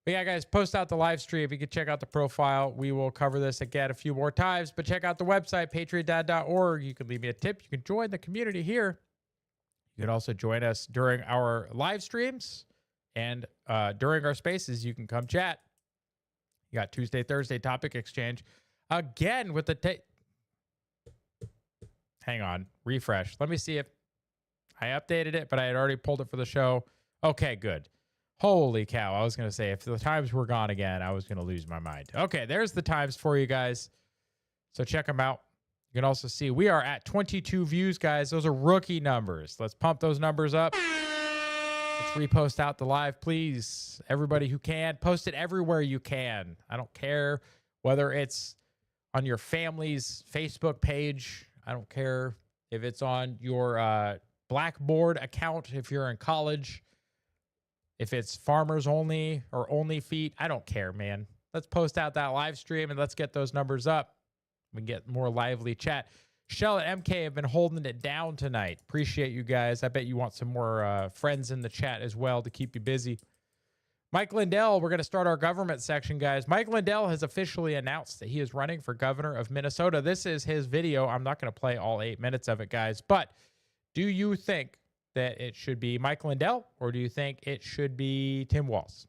S1: But yeah, guys, post out the live stream. If you could check out the profile, we will cover this again a few more times. But check out the website, patriotdad.org. You can leave me a tip. You can join the community here. You can also join us during our live streams and during our spaces. You can come chat. You got Tuesday, Thursday topic exchange again with the hang on, refresh. Let me see if I updated it, but I had already pulled it for the show. Okay, good. Holy cow. I was going to say, if the times were gone again, I was going to lose my mind. Okay, there's the times for you guys. So check them out. You can also see we are at 22 views, guys. Those are rookie numbers. Let's pump those numbers up. Let's repost out the live, please. Everybody who can, post it everywhere you can. I don't care whether it's on your family's Facebook page. I don't care if it's on your Blackboard account if you're in college. If it's farmers only or only feet, I don't care, man. Let's post out that live stream and let's get those numbers up. We can get more lively chat. Shell and MK have been holding it down tonight. Appreciate you guys. I bet you want some more friends in the chat as well to keep you busy. Mike Lindell, we're going to start our government section, guys. Mike Lindell has officially announced that he is running for governor of Minnesota. This is his video. I'm not going to play all 8 minutes of it, guys. But do you think that it should be Mike Lindell or do you think it should be Tim Walz?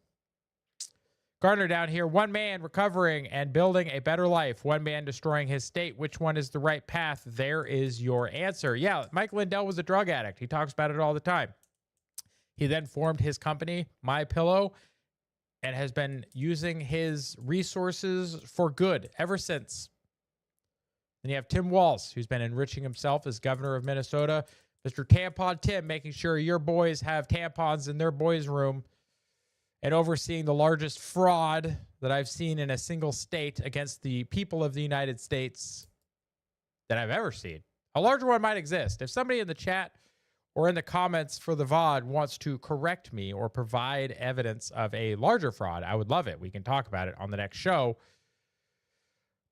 S1: Gardner down here, one man recovering and building a better life, one man destroying his state. Which one is the right path? There is your answer. Yeah, Mike Lindell was a drug addict. He talks about it all the time. He then formed his company, My Pillow, and has been using his resources for good ever since. Then you have Tim Walz, who's been enriching himself as governor of Minnesota. Mr. Tampon Tim, making sure your boys have tampons in their boys' room and overseeing the largest fraud that I've seen in a single state against the people of the United States that I've ever seen. A larger one might exist. If somebody in the chat or in the comments for the VOD wants to correct me or provide evidence of a larger fraud, I would love it. We can talk about it on the next show.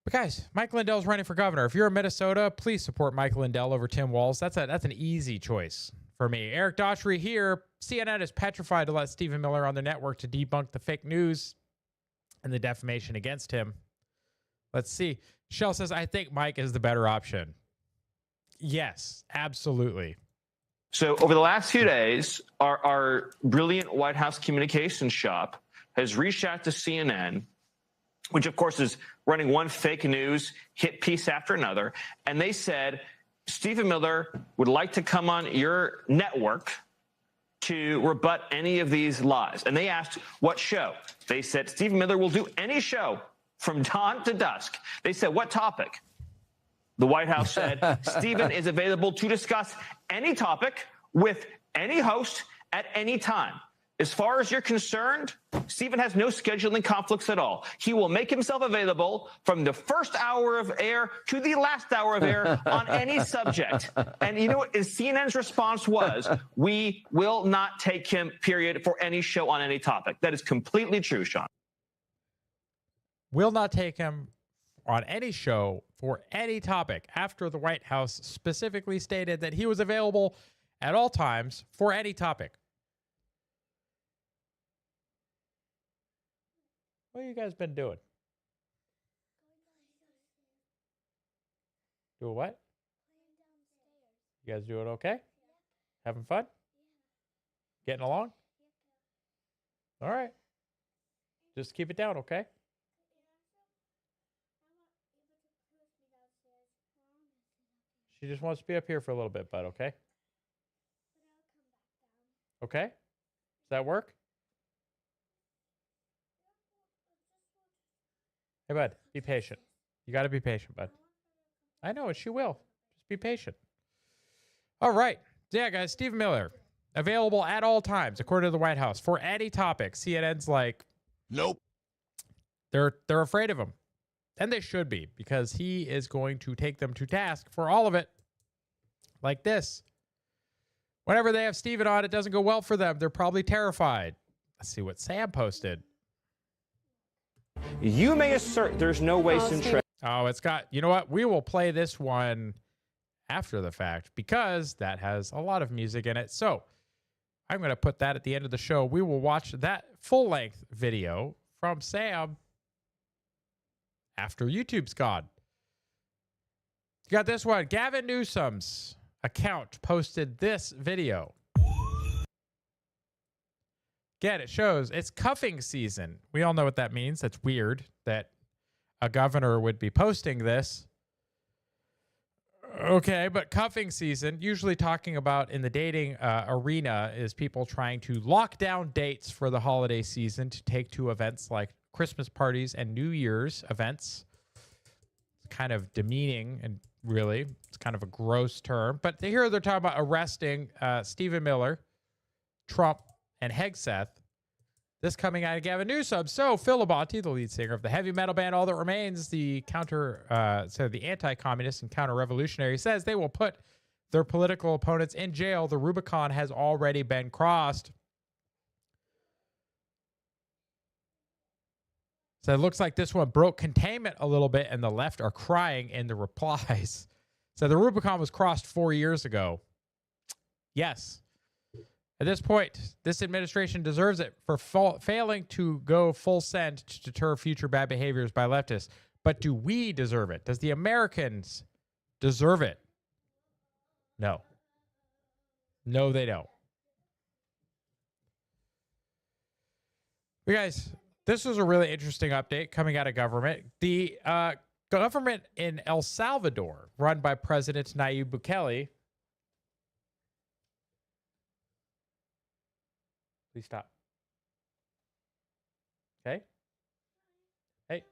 S1: But guys, Mike Lindell's running for governor. If you're in Minnesota, please support Mike Lindell over Tim Walz. That's an easy choice for me. Eric Daughtry here, CNN is petrified to let Stephen Miller on the network to debunk the fake news and the defamation against him. Let's see. Shell says, I think Mike is the better option. Yes, absolutely.
S19: So over the last few days, our brilliant White House communications shop has reached out to CNN, which of course is running one fake news hit piece after another. And they said, Stephen Miller would like to come on your network to rebut any of these lies. And they asked, what show? They said, Stephen Miller will do any show from dawn to dusk. They said, what topic? The White House said, Stephen is available to discuss any topic with any host at any time. As far as you're concerned, Stephen has no scheduling conflicts at all. He will make himself available from the first hour of air to the last hour of air on any subject. And you know what CNN's response was? We will not take him, period, for any show on any topic. That is completely true, Sean.
S1: Will not take him on any show for any topic after the White House specifically stated that he was available at all times for any topic. What have you guys been doing? Doing what? You guys doing okay? Having fun? Getting along? All right. Just keep it down, okay? She just wants to be up here for a little bit, bud, okay? Okay? Does that work? Hey, bud, be patient. You got to be patient, bud. I know, she will. Just be patient. All right. Yeah, guys, Stephen Miller, available at all times, according to the White House, for any topic. CNN's like,
S13: nope.
S1: They're afraid of him. And they should be, because he is going to take them to task for all of it. Like this. Whenever they have Stephen on, it doesn't go well for them. They're probably terrified. Let's see what Sam posted.
S20: You may assert there's no waste in trade.
S1: Oh, it's got, you know what? We will play this one after the fact because that has a lot of music in it. So I'm going to put that at the end of the show. We will watch that full-length video from Sam after YouTube's gone. You got this one. Gavin Newsom's account posted this video. Again, it shows it's cuffing season. We all know what that means. That's weird that a governor would be posting this. Okay, but cuffing season, usually talking about in the dating arena, is people trying to lock down dates for the holiday season to take to events like Christmas parties and New Year's events. It's kind of demeaning and really, it's kind of a gross term. But here they're talking about arresting Stephen Miller, Trump, and Hegseth. This coming out of Gavin Newsom. So Phil Labonte, the lead singer of the heavy metal band All That Remains, the anti-communist and counter-revolutionary, says they will put their political opponents in jail. The Rubicon has already been crossed. So it looks like this one broke containment a little bit, and the left are crying in the replies. So the Rubicon was crossed 4 years ago. Yes. At this point, this administration deserves it for failing to go full send to deter future bad behaviors by leftists. But do we deserve it? Does the Americans deserve it? No. No, they don't. You guys, this was a really interesting update coming out of government. The government in El Salvador, run by President Nayib Bukele. Please stop. Okay? Hey.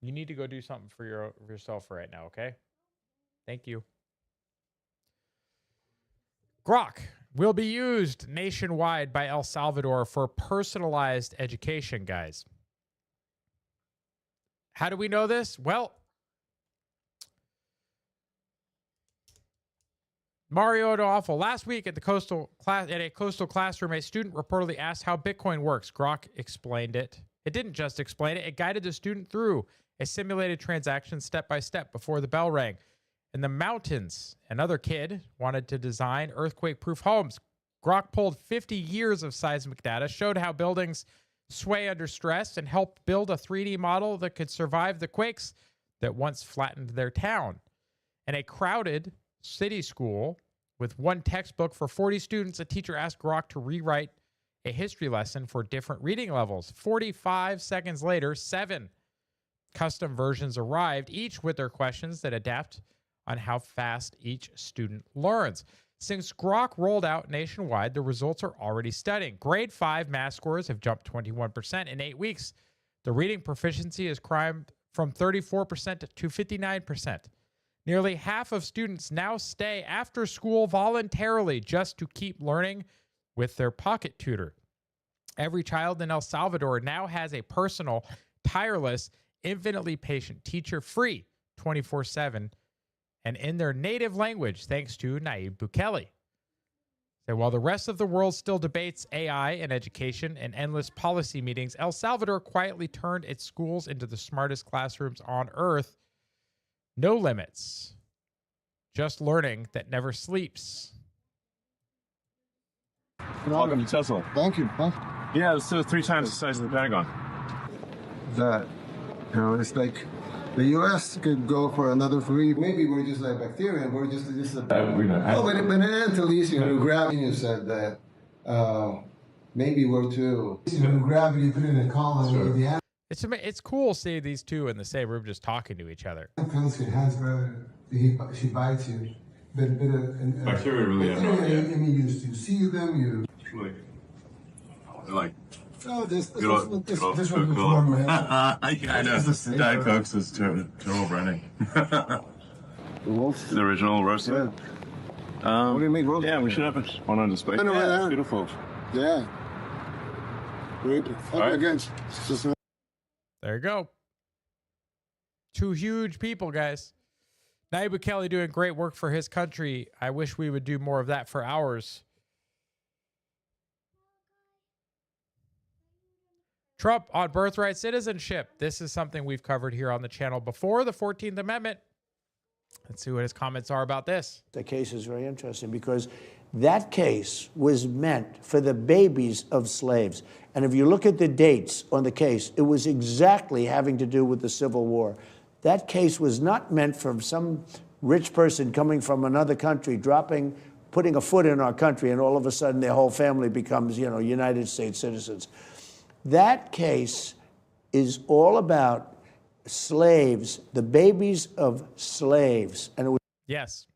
S1: You need to go do something for yourself right now, okay? Thank you. Grok will be used nationwide by El Salvador for personalized education, guys. How do we know this? Well, Mario Adolfo, last week at a coastal classroom, a student reportedly asked how Bitcoin works. Grok explained it. It didn't just explain it. It guided the student through a simulated transaction step by step before the bell rang. in the mountains. Another kid wanted to design earthquake-proof homes. Grok pulled 50 years of seismic data, showed how buildings sway under stress, and helped build a 3D model that could survive the quakes that once flattened their town. In a crowded city school with one textbook for 40 students, a teacher asked Grok to rewrite a history lesson for different reading levels. 45 seconds later, 7 custom versions arrived, each with their questions that adapt on how fast each student learns. Since Grok rolled out nationwide, the results are already stunning. Grade 5 math scores have jumped 21% in 8 weeks. The reading proficiency has climbed from 34% to 59%. Nearly half of students now stay after school voluntarily just to keep learning with their pocket tutor. Every child in El Salvador now has a personal, tireless, infinitely patient teacher, free 24/7 and in their native language, thanks to Nayib Bukele. So while the rest of the world still debates AI and education and endless policy meetings, El Salvador quietly turned its schools into the smartest classrooms on earth. No limits. Just learning that never sleeps.
S21: Welcome to Tesla.
S11: Thank you.
S21: Yeah, it's 3 times the size of the Pentagon.
S11: That, it's like the U.S. could go for another 3. Maybe we're just like bacteria. We're just a. But at least gravity said that maybe we're too. Gravity put in a column. Sure.
S1: It's cool seeing these two in the same room just talking to each other.
S11: She bites you.
S21: Bacteria really have no idea.
S11: I mean, you see them,
S21: They're like.
S11: Oh, this
S21: one looks
S11: more man.
S21: Yeah, I know. Diet Coke's is terrible branding. The original roast. Yeah.
S11: What do you mean, roast?
S21: Yeah, we should have one on display. Yeah, it's beautiful.
S11: Yeah. Great.
S21: Right.
S11: Again,
S1: there you go. 2 huge people, guys. Nayib Bukele doing great work for his country. I wish we would do more of that for ours. Trump on birthright citizenship. This is something we've covered here on the channel before, the 14th Amendment. Let's see what his comments are about this.
S22: The case is very interesting because that case was meant for the babies of slaves. And if you look at the dates on the case, it was exactly having to do with the Civil War. That case was not meant for some rich person coming from another country, putting a foot in our country, and all of a sudden their whole family becomes, United States citizens. That case is all about slaves, the babies of slaves. And it was,
S1: yes.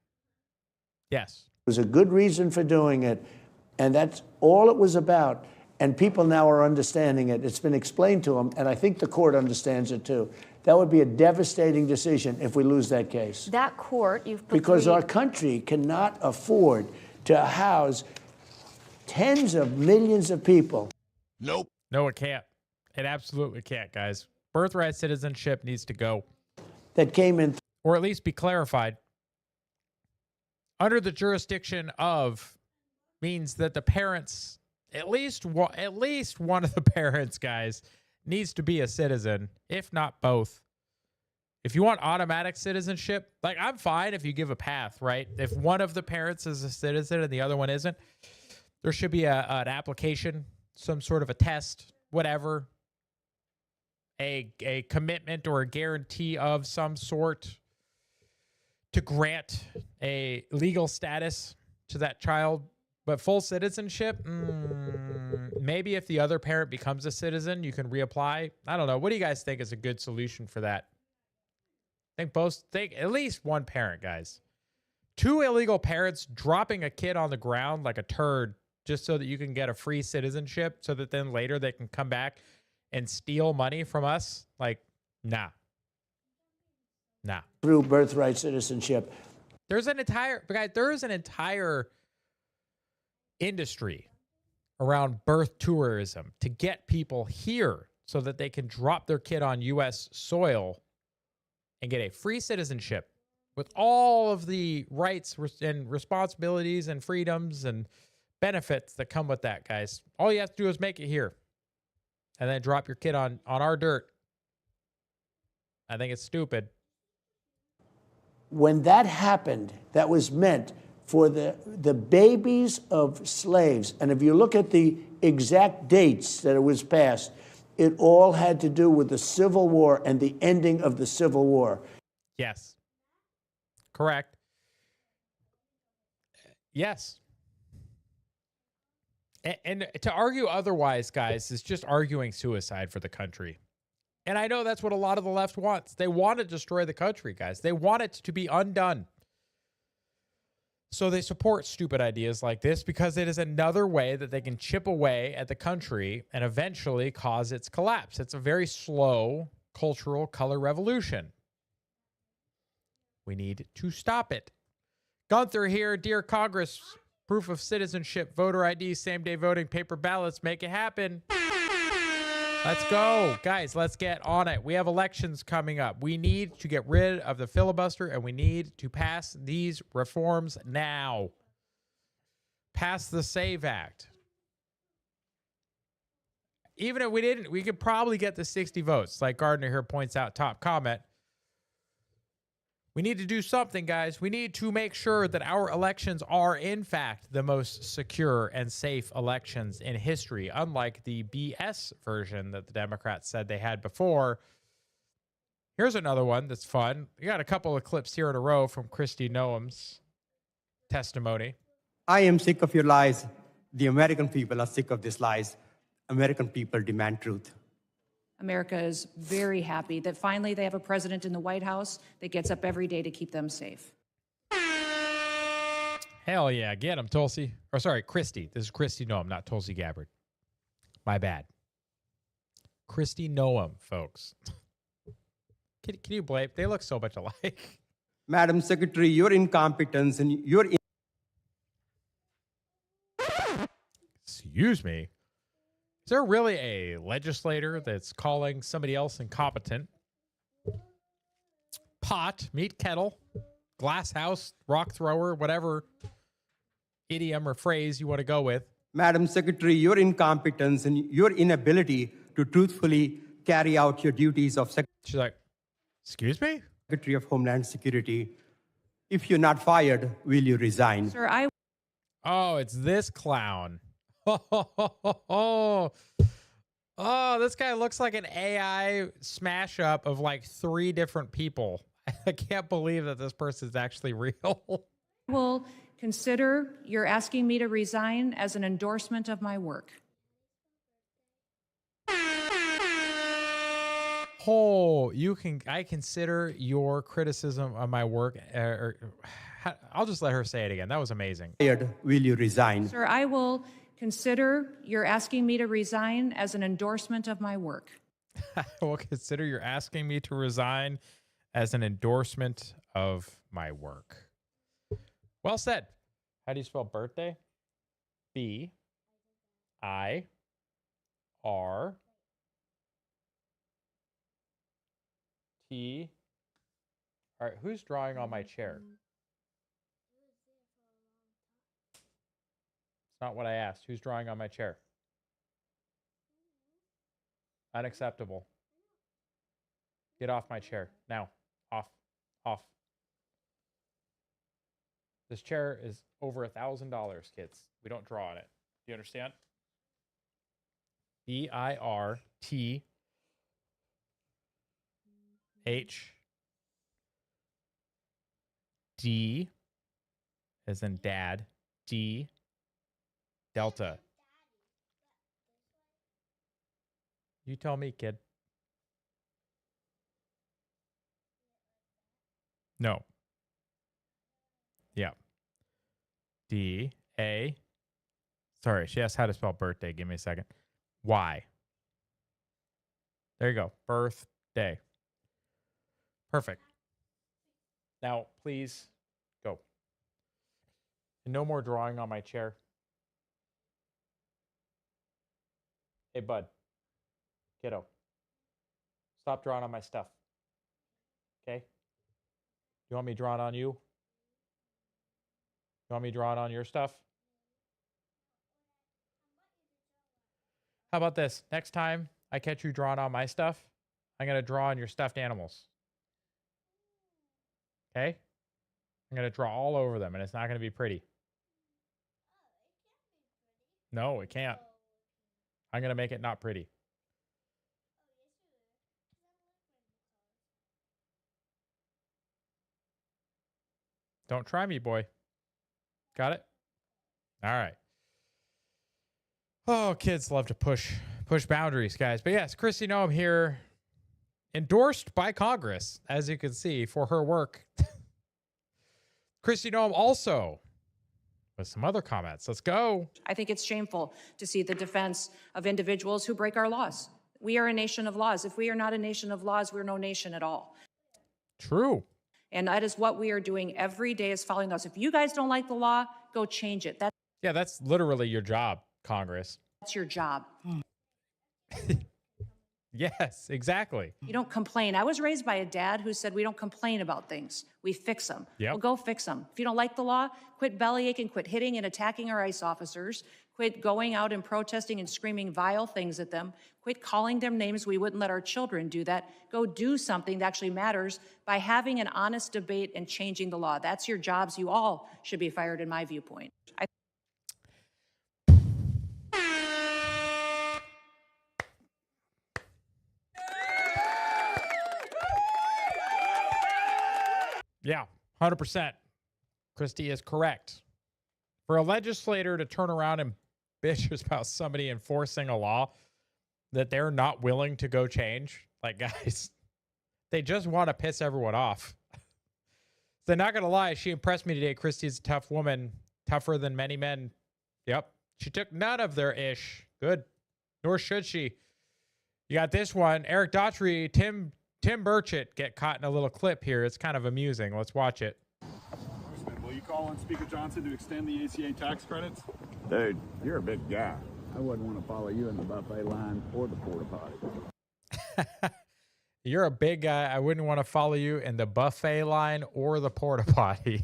S22: It was a good reason for doing it, and that's all it was about. And people now are understanding it. It's been explained to them, and I think the court understands it too. That would be a devastating decision if we lose that case.
S23: That court,
S22: because our country cannot afford to house tens of millions of people.
S13: Nope.
S1: No, it can't. It absolutely can't, guys. Birthright citizenship needs to go.
S22: That came in.
S1: Or at least be clarified. Under the jurisdiction of means that the parents, at least one of the parents, guys, needs to be a citizen, if not both. If you want automatic citizenship, like I'm fine if you give a path, right? If one of the parents is a citizen and the other one isn't, there should be an application, some sort of a test, whatever, a commitment or a guarantee of some sort to grant a legal status to that child. But full citizenship, maybe if the other parent becomes a citizen, you can reapply. I don't know. What do you guys think is a good solution for that? Think at least one parent, guys. 2 illegal parents dropping a kid on the ground like a turd just so that you can get a free citizenship so that then later they can come back and steal money from us? Like, nah.
S22: Through birthright citizenship.
S1: There's an entire industry around birth tourism to get people here so that they can drop their kid on U.S. soil and get a free citizenship with all of the rights and responsibilities and freedoms and benefits that come with that, guys. All you have to do is make it here and then drop your kid on our dirt. I think it's stupid.
S22: when that happened, that was meant for the babies of slaves. And if you look at the exact dates that it was passed, it all had to do with the Civil War and the ending of the Civil War.
S1: Yes. Correct. Yes. And to argue otherwise, guys, is just arguing suicide for the country. And I know that's what a lot of the left wants. They want to destroy the country, guys. They want it to be undone. So they support stupid ideas like this because it is another way that they can chip away at the country and eventually cause its collapse. It's a very slow cultural color revolution. We need to stop it. Gunther here. Dear Congress, proof of citizenship, voter ID, same-day voting, paper ballots, make it happen. Let's go. Guys, let's get on it. We have elections coming up. We need to get rid of the filibuster, and we need to pass these reforms now. Pass the SAVE Act. Even if we didn't, we could probably get the 60 votes, like Gardner here points out, top comment. We need to do something, guys. We need to make sure that our elections are, in fact, the most secure and safe elections in history, unlike the BS version that the Democrats said they had before. Here's another one that's fun. We got a couple of clips here in a row from Kristi Noem's testimony.
S2: I am sick of your lies. The American people are sick of these lies. American people demand truth.
S16: America is very happy that finally they have a president in the White House that gets up every day to keep them safe.
S1: Hell yeah. Get him, Tulsi. Or sorry, Kristi. This is Kristi Noem, not Tulsi Gabbard. My bad. Kristi Noem, folks. Can you blame? They look so much alike.
S2: Madam Secretary, your incompetence and your...
S1: Excuse me. Is there really a legislator that's calling somebody else incompetent? Pot, meat kettle, glass house, rock thrower, whatever idiom or phrase you want to go with.
S2: Madam Secretary, your incompetence and your inability to truthfully carry out your duties of
S1: She's like, excuse me?
S2: Secretary of Homeland Security. If you're not fired, will you resign?
S16: Sir,
S1: Oh, it's this clown. Oh, this guy looks like an AI smash up of like 3 different people. I can't believe that this person is actually real.
S16: will consider your asking me to resign as an endorsement of my work.
S1: Oh, I consider your criticism of my work. I'll just let her say it again. That was amazing.
S2: Will you resign?
S16: Sir, I will consider your asking me to resign as an endorsement of my work.
S1: I will consider your asking me to resign as an endorsement of my work. Well said. How do you spell birthday? B-I-R. T. All right, who's drawing on my chair? It's not what I asked. Who's drawing on my chair? Unacceptable. Get off my chair. Now. Off. Off. This chair is over $1,000, kids. We don't draw on it. Do you understand? B-I-R-T H D as in dad, D Delta. You tell me, kid. No. Yeah. D A. Sorry, she asked how to spell birthday. Give me a second. Y. There you go. Birthday. Perfect. Now, please go. And no more drawing on my chair. Hey, bud. Kiddo. Stop drawing on my stuff. Okay? You want me drawing on you? You want me drawing on your stuff? How about this? Next time I catch you drawing on my stuff, I'm going to draw on your stuffed animals. Okay? I'm going to draw all over them, and it's not going to be pretty. No, it can't. I'm going to make it not pretty. Don't try me, boy. Got it? All right. Oh, kids love to push boundaries, guys. But yes, Kristi Noem here, endorsed by Congress, as you can see, for her work. Kristi Noem also with some other comments. Let's go.
S16: I think it's shameful to see the defense of individuals who break our laws. We are a nation of laws. If we are not a nation of laws, we're no nation at all.
S1: True.
S16: And that is what we are doing every day, is following those. If you guys don't like the law, go change it.
S1: Yeah, that's literally your job, Congress.
S16: That's your job.
S1: Yes, exactly.
S16: You don't complain. I was raised by a dad who said we don't complain about things. We fix them.
S1: Yep.
S16: Well, go fix them. If you don't like the law, quit bellyaching, quit hitting and attacking our ICE officers, quit going out and protesting and screaming vile things at them, quit calling them names. We wouldn't let our children do that. Go do something that actually matters by having an honest debate and changing the law. That's your jobs. You all should be fired, in my viewpoint.
S1: Yeah, 100%. Kristi is correct. For a legislator to turn around and bitch about somebody enforcing a law that they're not willing to go change, like, guys, they just want to piss everyone off. So, not going to lie, she impressed me today. Kristi is a tough woman, tougher than many men. Yep. She took none of their ish. Good. Nor should she. You got this one. Eric Daughtry, Tim Burchett get caught in a little clip here. It's kind of amusing. Let's watch it.
S4: Congressman, will you call on Speaker Johnson to extend the ACA tax credits?
S7: Dude, you're a big guy. I wouldn't want to follow you in the buffet line or the porta potty.
S1: You're a big guy. I wouldn't want to follow you in the buffet line or the porta potty.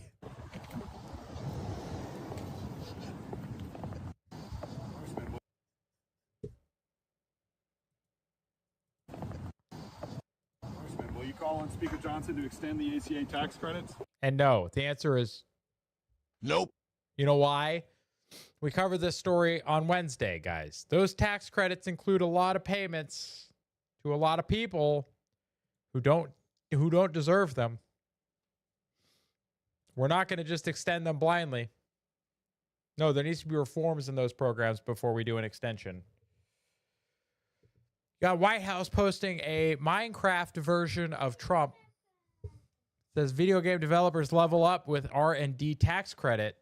S4: Will you call on Speaker Johnson to extend the ACA tax credits?
S1: And no, the answer is
S13: nope.
S1: You know why? We covered this story on Wednesday, guys. Those tax credits include a lot of payments to a lot of people who don't deserve them. We're not going to just extend them blindly. No, there needs to be reforms in those programs before we do an extension. You got White House posting a Minecraft version of Trump. It says video game developers level up with R&D tax credit.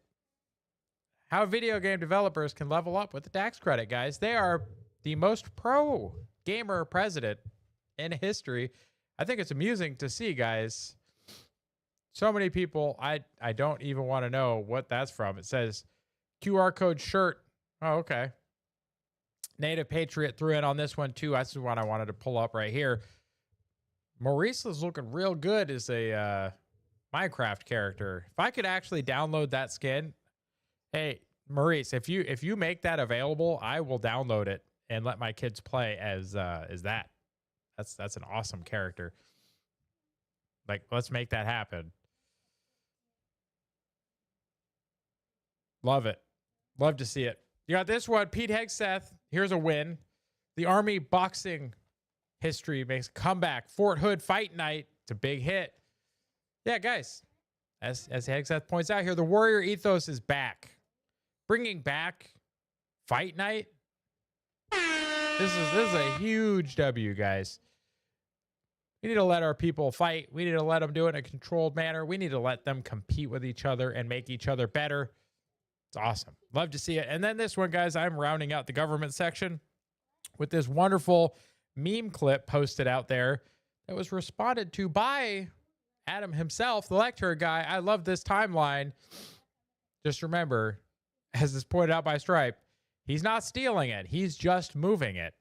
S1: How video game developers can level up with the tax credit, guys. They are the most pro gamer president in history. I think it's amusing to see, guys. So many people, I don't even want to know what that's from. It says QR code shirt. Oh, okay. Native Patriot threw in on this one too. That's the one I wanted to pull up right here. Maurice is looking real good as a Minecraft character. If I could actually download that skin, hey Maurice, if you make that available, I will download it and let my kids play as that. That's an awesome character. Like, let's make that happen. Love it. Love to see it. You got this one, Pete Hegseth. Here's a win. The Army boxing history makes a comeback. Fort Hood Fight Night. It's a big hit. Yeah, guys, as Hegseth points out here, the warrior ethos is back. Bringing back Fight Night. This is a huge W, guys. We need to let our people fight. We need to let them do it in a controlled manner. We need to let them compete with each other and make each other better. It's awesome. Love to see it. And then this one, guys, I'm rounding out the government section with this wonderful meme clip posted out there that was responded to by Adam himself, the lecturer guy. I love this timeline. Just remember, as is pointed out by Stripe, he's not stealing it. He's just moving it.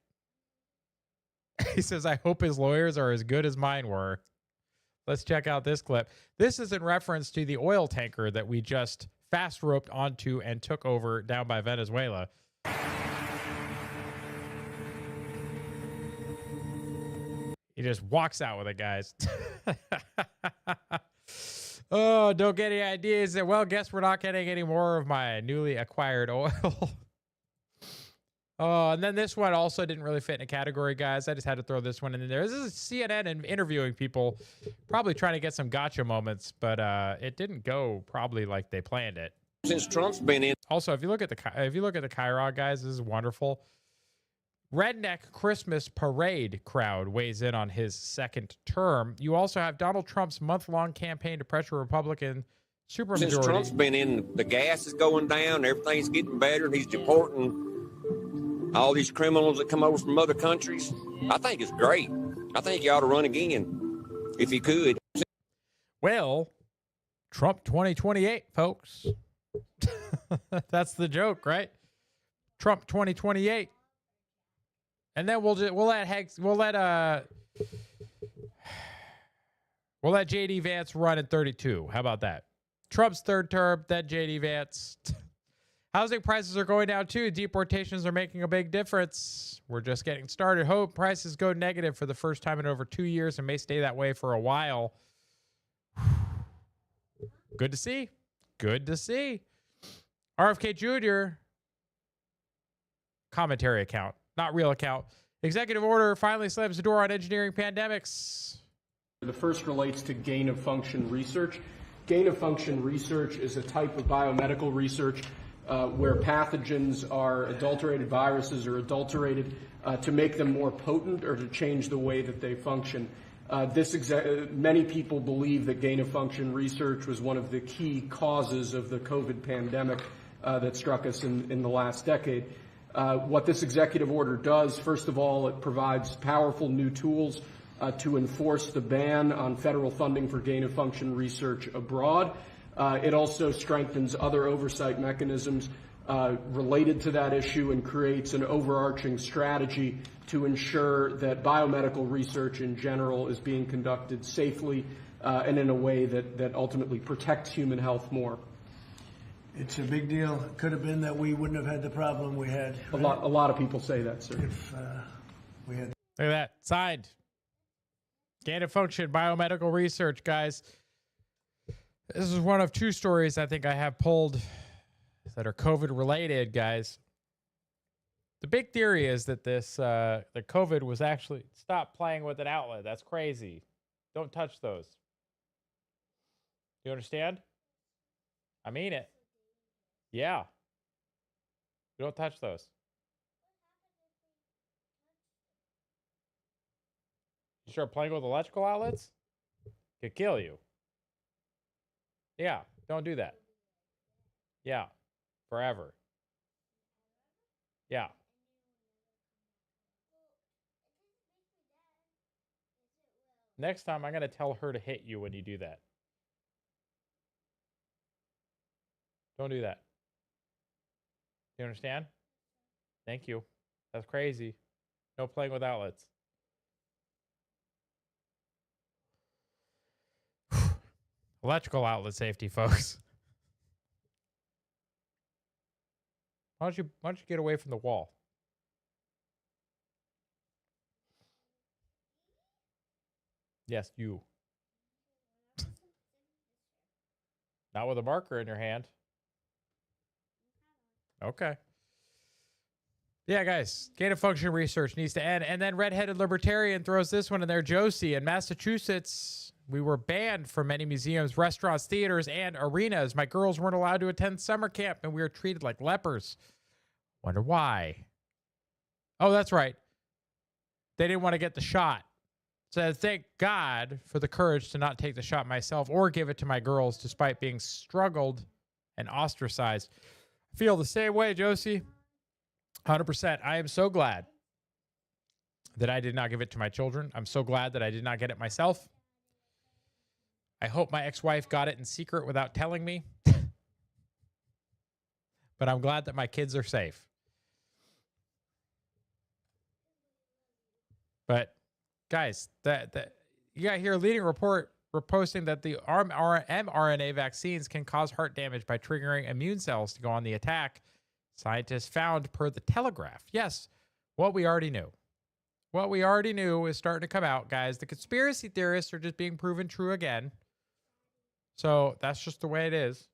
S1: He says, I hope his lawyers are as good as mine were. Let's check out this clip. This is in reference to the oil tanker that we just fast roped onto and took over down by Venezuela. He just walks out with it, guys. Oh, don't get any ideas. Well, guess we're not getting any more of my newly acquired oil. Oh, and then this one also didn't really fit in a category, guys. I just had to throw this one in there. This is CNN and interviewing people, probably trying to get some gotcha moments, but it didn't go probably like they planned it.
S10: Since Trump's been in.
S1: Also, if you look at the Chirag, guys, this is wonderful. Redneck Christmas parade crowd weighs in on his second term. You also have Donald Trump's month-long campaign to pressure Republican supermajority.
S10: Since Trump's been in, the gas is going down, everything's getting better, and he's deporting all these criminals that come over from other countries. I think it's great. I think you ought to run again, if you could.
S1: Well, Trump 2028, folks. That's the joke, right? Trump 2028. And then we'll let JD Vance run in 32. How about that? Trump's third term, then JD Vance. Housing prices are going down too. Deportations are making a big difference. We're just getting started. Hope prices go negative for the first time in over 2 years and may stay that way for a while. Good to see. Good to see. RFK Jr. commentary account, not real account. Executive order finally slams the door on engineering pandemics.
S5: The first relates to gain-of-function research. Gain-of-function research is a type of biomedical research where pathogens are adulterated, viruses are adulterated to make them more potent or to change the way that they function. Many people believe that gain-of-function research was one of the key causes of the COVID pandemic that struck us in the last decade. What this executive order does, first of all, it provides powerful new tools to enforce the ban on federal funding for gain-of-function research abroad. It also strengthens other oversight mechanisms related to that issue and creates an overarching strategy to ensure that biomedical research in general is being conducted safely and in a way that ultimately protects human health more.
S22: It's a big deal. It could have been that we wouldn't have had the problem we had. Right?
S5: A lot of people say that, sir.
S22: If we had.
S1: Look at that. Signed. Gain-of-function biomedical research, guys. This is one of two stories I think I have pulled that are COVID related, guys. The big theory is that that COVID was actually, stop playing with an outlet. That's crazy. Don't touch those. You understand? I mean it. Yeah. You don't touch those. You start playing with electrical outlets? Could kill you. Yeah, don't do that. Yeah, forever. Yeah. Next time, I'm going to tell her to hit you when you do that. Don't do that. You understand? Thank you. That's crazy. No playing with outlets. Electrical outlet safety, folks. Why don't you get away from the wall? Yes, you. Not with a marker in your hand. Okay. Yeah, guys, gain-of-function research needs to end. And then redheaded libertarian throws this one in there. Josie, in Massachusetts, we were banned from many museums, restaurants, theaters, and arenas. My girls weren't allowed to attend summer camp, and we were treated like lepers. Wonder why. Oh, that's right. They didn't want to get the shot. So thank God for the courage to not take the shot myself or give it to my girls despite being struggled and ostracized. I feel the same way, Josie. 100%. I am so glad that I did not give it to my children. I'm so glad that I did not get it myself. I hope my ex-wife got it in secret without telling me. But I'm glad that my kids are safe. But guys, you got here a leading report reposting that the mRNA vaccines can cause heart damage by triggering immune cells to go on the attack. Scientists found per the Telegraph. Yes, what we already knew. What we already knew is starting to come out, guys. The conspiracy theorists are just being proven true again. So that's just the way it is.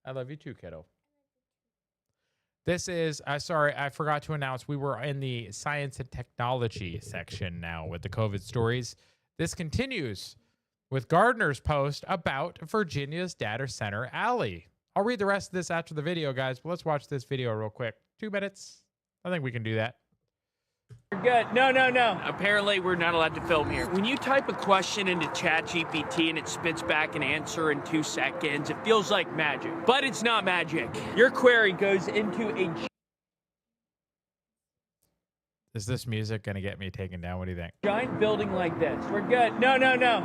S1: I love you too, kiddo. This is, sorry, I forgot to announce we were in the science and technology section now with the COVID stories. This continues with Gardner's post about Virginia's data center alley. I'll read the rest of this after the video, guys, but let's watch this video real quick. 2 minutes. I think we can do that.
S6: We're good. No. Apparently, we're not allowed to film here. When you type a question into ChatGPT and it spits back an answer in 2 seconds, it feels like magic. But it's not magic. Your query goes into a...
S1: Is this music going to get me taken down? What do you think?
S6: giant building like this. We're good. No.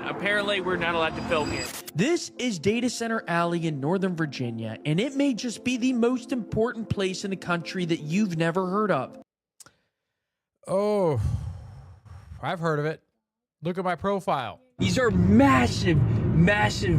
S6: Apparently, we're not allowed to film here. This is Data Center Alley in Northern Virginia, and it may just be the most important place in the country that you've never heard of.
S1: Oh, I've heard of it. Look at my profile.
S6: These are massive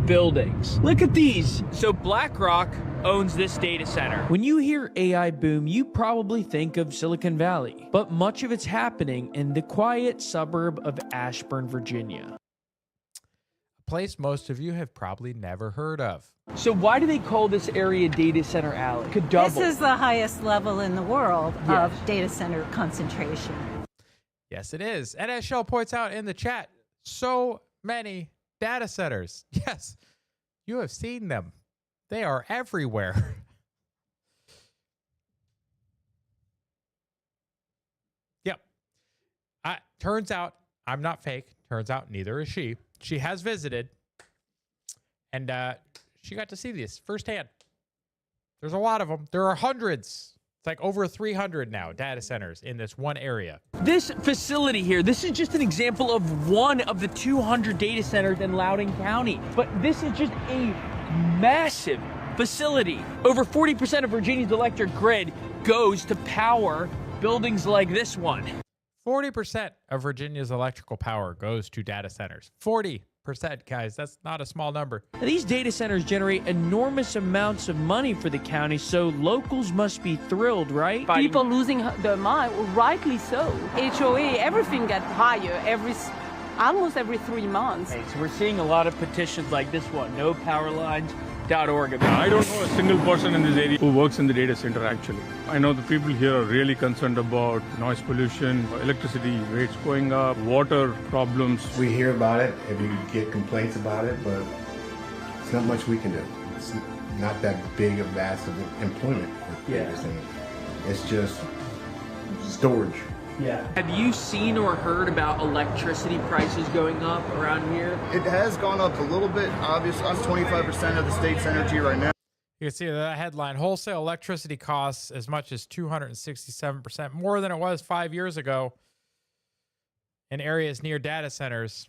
S6: buildings. Look at these. So BlackRock owns this data center. When you hear AI boom, you probably think of Silicon Valley, but much of it's happening in the quiet suburb of Ashburn, Virginia.
S1: A place most of you have probably never heard of.
S6: So why do they call this area Data Center Alley? Could double.
S8: This is the highest level in the world of data center concentration.
S1: Yes, it is. And as Shell points out in the chat, so many data centers. Yes, you have seen them. They are everywhere. Yep. Turns out I'm not fake. Turns out neither is she. She has visited. And she got to see this firsthand. There's a lot of them. There are hundreds. It's like over 300 now data centers in this one area.
S6: This facility here, this is just an example of one of the 200 data centers in Loudoun County. But this is just a massive facility. Over 40% of Virginia's electric grid goes to power buildings like this one.
S1: 40% of Virginia's electrical power goes to data centers. 40%, guys. That's not a small number.
S6: Now, these data centers generate enormous amounts of money for the county, so locals must be thrilled, right?
S23: People losing their mind, rightly so. HOA, everything gets higher almost every 3 months.
S6: Okay, so we're seeing a lot of petitions like this one, nopowerlines.org.
S24: I don't know a single person in this area who works in the data center, actually. I know the people here are really concerned about noise pollution, electricity rates going up, water problems.
S25: We hear about it and we get complaints about it, but it's not much we can do. It's not that big of massive employment for data centers. It's just storage.
S6: Yeah. Have you seen or heard about electricity prices going up around here?
S26: It has gone up a little bit. Obviously, I'm 25% of the state's energy right now.
S1: You can see that headline, wholesale electricity costs as much as 267% more than it was 5 years ago in areas near data centers.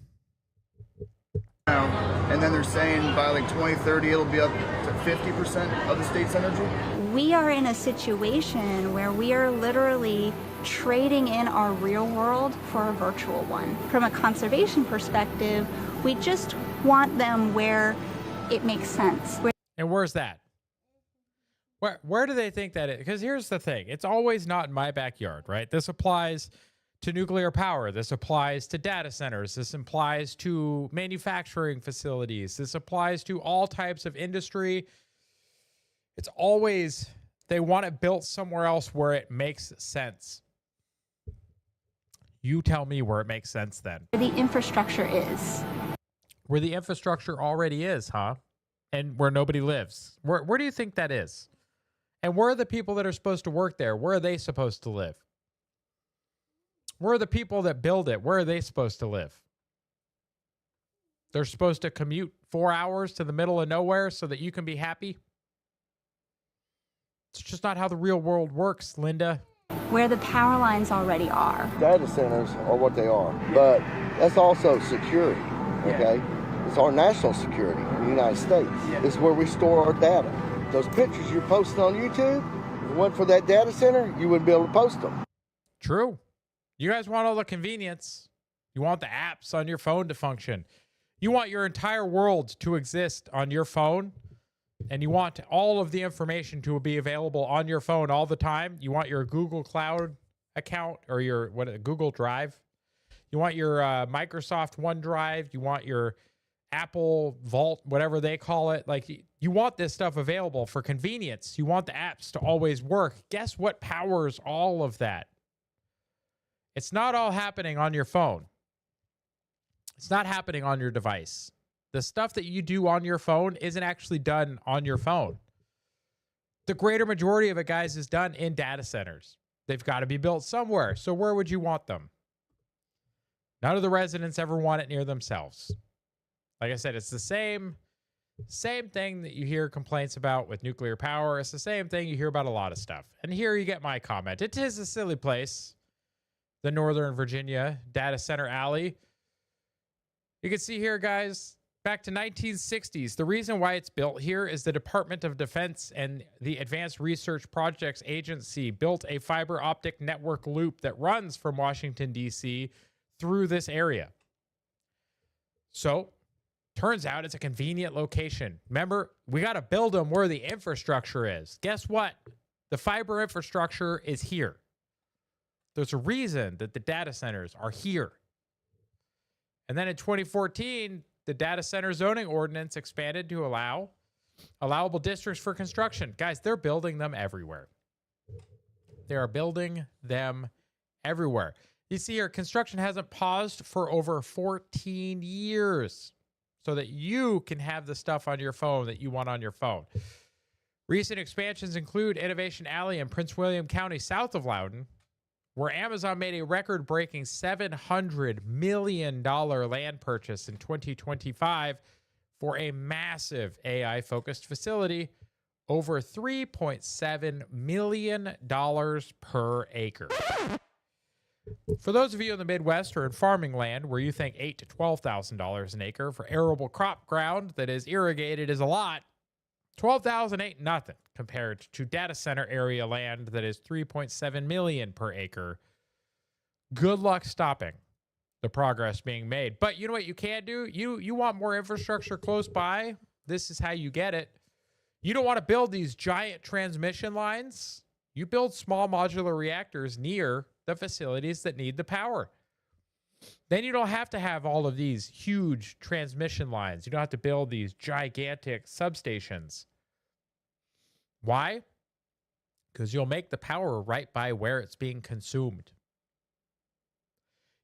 S26: And then they're saying by like 2030, it'll be up to 50% of the state's energy.
S27: We are in a situation where we are literally trading in our real world for a virtual one. From a conservation perspective, we just want them where it makes sense.
S1: And where's that? Where do they think that is? Because here's the thing. It's always not in my backyard, right? This applies to nuclear power. This applies to data centers. This applies to manufacturing facilities. This applies to all types of industry. It's always, they want it built somewhere else where it makes sense. You tell me where it makes sense then.
S27: Where the infrastructure is.
S1: Where the infrastructure already is, huh? And where nobody lives. Where do you think that is? And where are the people that are supposed to work there? Where are they supposed to live? Where are the people that build it? Where are they supposed to live? They're supposed to commute 4 hours to the middle of nowhere so that you can be happy? It's just not how the real world works, Linda.
S27: Where the power lines already are.
S28: Data centers are what they are, but that's also security, okay? It's our national security in the United States. It's where we store our data. Those pictures you're posting on YouTube, if it weren't for that data center, you wouldn't be able to post them.
S1: True. You guys want all the convenience. You want the apps on your phone to function. You want your entire world to exist on your phone, and you want all of the information to be available on your phone all the time. You want your Google Cloud account or your Google Drive. You want your Microsoft OneDrive. You want your Apple Vault, whatever they call it. Like, you want this stuff available for convenience. You want the apps to always work. Guess what powers all of that? It's not all happening on your phone. It's not happening on your device. The stuff that you do on your phone isn't actually done on your phone. The greater majority of it, guys, is done in data centers. They've got to be built somewhere. So where would you want them? None of the residents ever want it near themselves. Like I said, it's the same thing that you hear complaints about with nuclear power. It's the same thing you hear about a lot of stuff. And here you get my comment. It is a silly place, the Northern Virginia Data Center Alley. You can see here, guys, back to 1960s. The reason why it's built here is the Department of Defense and the Advanced Research Projects Agency built a fiber optic network loop that runs from Washington, D.C. through this area. So, turns out it's a convenient location. Remember, we got to build them where the infrastructure is. Guess what? The fiber infrastructure is here. There's a reason that the data centers are here. And then in 2014, the data center zoning ordinance expanded to allow allowable districts for construction. Guys, they're building them everywhere. They are building them everywhere. You see here, construction hasn't paused for over 14 years so that you can have the stuff on your phone that you want on your phone. Recent expansions include Innovation Alley in Prince William County, south of Loudoun, where Amazon made a record-breaking $700 million land purchase in 2025 for a massive AI-focused facility, over $3.7 million per acre. For those of you in the Midwest or in farming land where you think $8,000 to $12,000 an acre for arable crop ground that is irrigated is a lot, $12,000 ain't nothing compared to data center area land that is $3.7 million per acre. Good luck stopping the progress being made. But you know what you can do? You want more infrastructure close by? This is how you get it. You don't want to build these giant transmission lines. You build small modular reactors near the facilities that need the power. Then you don't have to have all of these huge transmission lines. You don't have to build these gigantic substations. Why? Because you'll make the power right by where it's being consumed.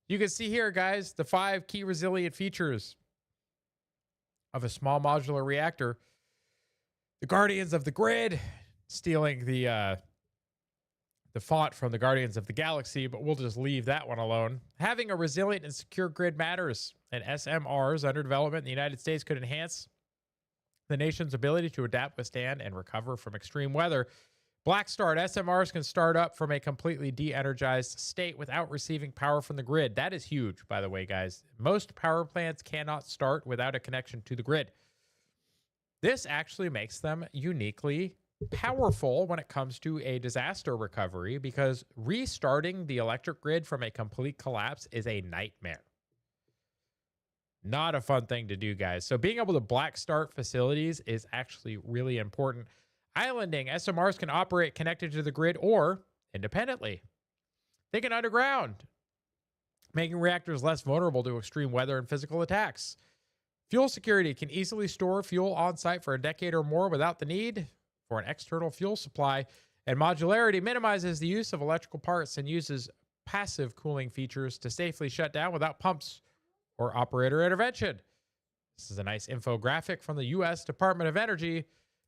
S1: You can see here, guys, the 5 key resilient features of a small modular reactor. The Guardians of the Grid, stealing the font from the Guardians of the Galaxy, but we'll just leave that one alone. Having a resilient and secure grid matters, and SMRs under development in the United States could enhance the nation's ability to adapt, withstand, and recover from extreme weather. Black start. SMRs can start up from a completely de-energized state without receiving power from the grid. That is huge, by the way, guys. Most power plants cannot start without a connection to the grid. This actually makes them uniquely powerful when it comes to a disaster recovery, because restarting the electric grid from a complete collapse is a nightmare. Not a fun thing to do, guys. So being able to black start facilities is actually really important. Islanding. SMRs can operate connected to the grid or independently. They can underground, making reactors less vulnerable to extreme weather and physical attacks. Fuel security. Can easily store fuel on site for a decade or more without the need for an external fuel supply. And modularity minimizes the use of electrical parts and uses passive cooling features to safely shut down without pumps or operator intervention. This is a nice infographic from the U.S. Department of Energy.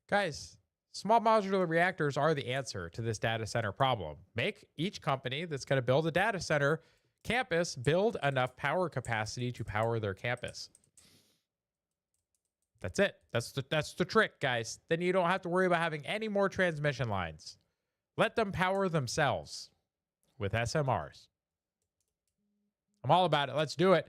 S1: Guys, small modular reactors are the answer to this data center problem. Make each company that's going to build a data center campus build enough power capacity to power their campus. That's it. That's the trick, guys. Then you don't have to worry about having any more transmission lines. Let them power themselves with SMRs. I'm all about it. Let's do it.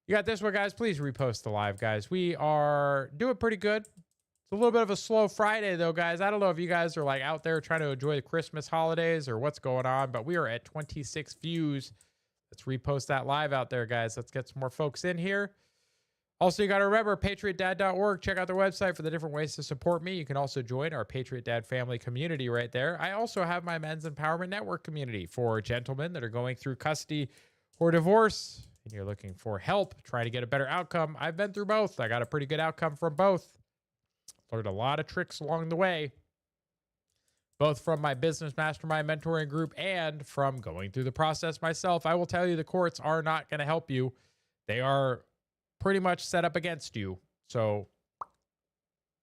S1: You got this one, guys. Please repost the live, guys. We are doing pretty good. It's a little bit of a slow Friday, though, guys. I don't know if you guys are like out there trying to enjoy the Christmas holidays or what's going on, but we are at 26 views. Let's repost that live out there, guys. Let's get some more folks in here. Also, you got to remember, patriotdad.org. Check out their website for the different ways to support me. You can also join our Patriot Dad family community right there. I also have my Men's Empowerment Network community for gentlemen that are going through custody or divorce. and you're looking for help, trying to get a better outcome, I've been through both. I got a pretty good outcome from both. Learned a lot of tricks along the way, both from my business mastermind mentoring group and from going through the process myself. I will tell you, the courts are not going to help you. They are pretty much set up against you. So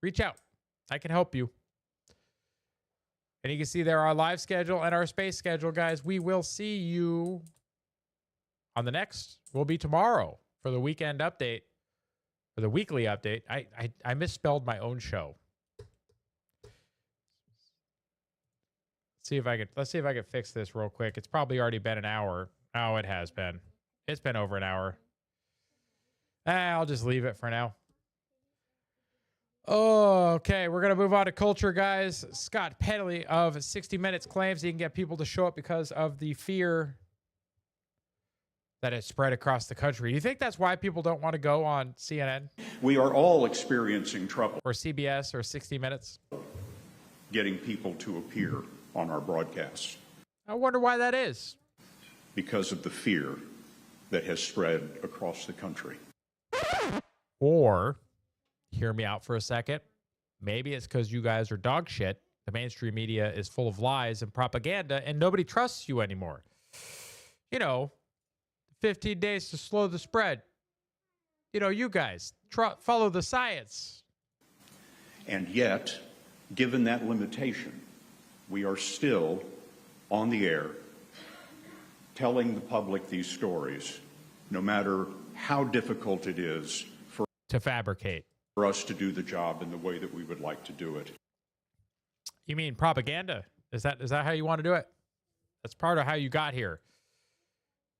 S1: reach out. I can help you. And you can see there our live schedule and our space schedule, guys. We will see you on the next. Will be tomorrow for the weekend update, for the weekly update. I misspelled my own show. Let's see if I can fix this real quick. It's probably already been an hour. Oh, it has been. It's been over an hour. I'll just leave it for now. Oh, okay. We're going to move on to culture, guys. Scott Penley of 60 Minutes claims he can get people to show up because of the fear that has spread across the country. Do you think that's why people don't want to go on CNN?
S3: We are all experiencing trouble.
S1: Or CBS or 60 Minutes?
S3: Getting people to appear on our broadcasts.
S1: I wonder why that is.
S3: Because of the fear that has spread across the country.
S1: Or, hear me out for a second, maybe it's because you guys are dog shit. The mainstream media is full of lies and propaganda, and nobody trusts you anymore. You know, 15 days to slow the spread. You know, you guys, follow the science.
S3: And yet, given that limitation, we are still on the air telling the public these stories, no matter how difficult it is
S1: to fabricate.
S3: For us to do the job in the way that we would like to do it.
S1: You mean propaganda? Is that how you want to do it? That's part of how you got here.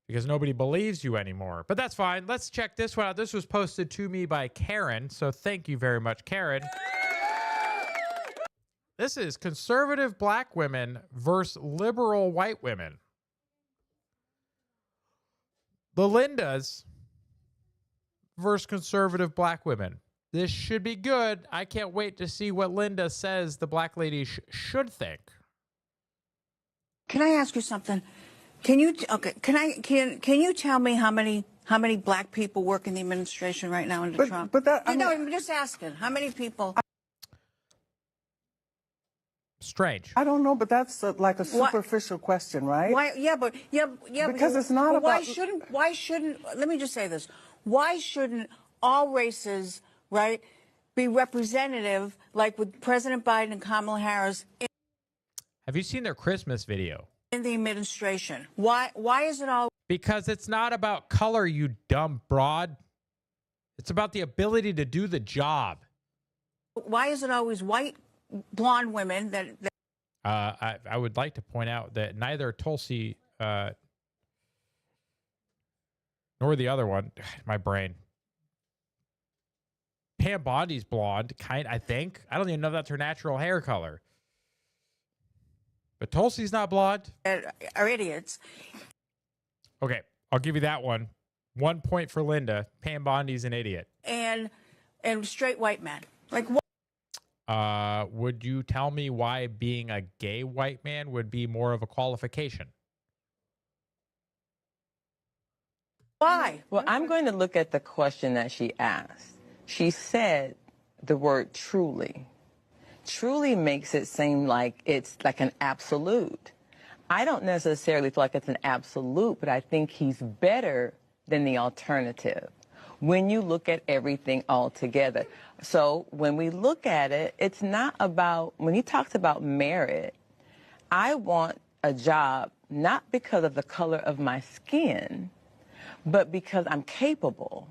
S1: Because nobody believes you anymore. But that's fine. Let's check this one out. This was posted to me by Karen. So thank you very much, Karen. This is conservative black women versus liberal white women. The Lindas versus conservative black women. This should be good. I can't wait to see what Linda says the black lady should think.
S9: Can I ask you something? Can you tell me how many black people work in the administration right now under Trump? I'm just asking. How many people?
S1: Strange.
S12: I don't know, but that's like a superficial question, right?
S9: Why? Yeah,
S12: because it's not about.
S9: Why shouldn't? Let me just say this. Why shouldn't all races, right, be representative, like with President Biden and Kamala Harris?
S1: Have you seen their Christmas video?
S9: In the administration. Why is it all?
S1: Because it's not about color, you dumb broad. It's about the ability to do the job.
S9: Why is it always white, blonde women that
S1: I would like to point out that neither Tulsi nor the other one, my brain. Pam Bondi's blonde, I think. I don't even know if that's her natural hair color. But Tulsi's not blonde.
S9: Are idiots.
S1: Okay, I'll give you that one. 1 point for Linda. Pam Bondi's an idiot.
S9: And straight white men. Like what?
S1: Would you tell me why being a gay white man would be more of a qualification?
S9: Why?
S14: Well, I'm going to look at the question that she asked. She said the word truly. Truly makes it seem like it's like an absolute. I don't necessarily feel like it's an absolute, but I think he's better than the alternative when you look at everything all together. So when we look at it, it's not about, when he talks about merit, I want a job not because of the color of my skin, but because I'm capable.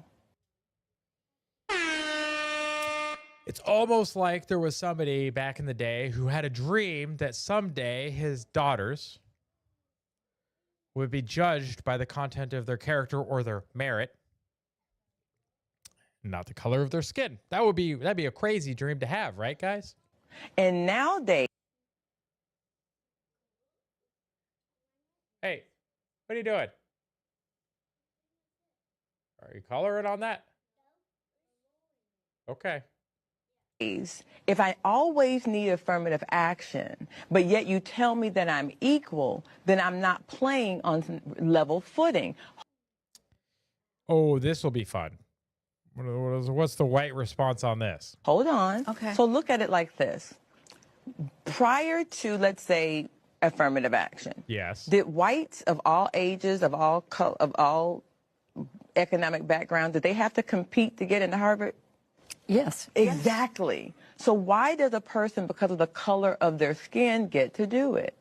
S1: It's almost like there was somebody back in the day who had a dream that someday his daughters would be judged by the content of their character or their merit, not the color of their skin. That'd be a crazy dream to have, right, guys?
S14: And nowadays,
S1: hey, what are you doing? Are you coloring on that? Okay.
S14: If I always need affirmative action, but yet you tell me that I'm equal, then I'm not playing on level footing.
S1: Oh, this will be fun. What's the white response on this?
S14: Hold on.
S9: Okay.
S14: So look at it like this. Prior to, let's say, affirmative action.
S1: Yes.
S14: Did whites of all ages, of all economic backgrounds, did they have to compete to get into Harvard?
S8: Yes.
S14: Exactly. So why does a person, because of the color of their skin, get to do it?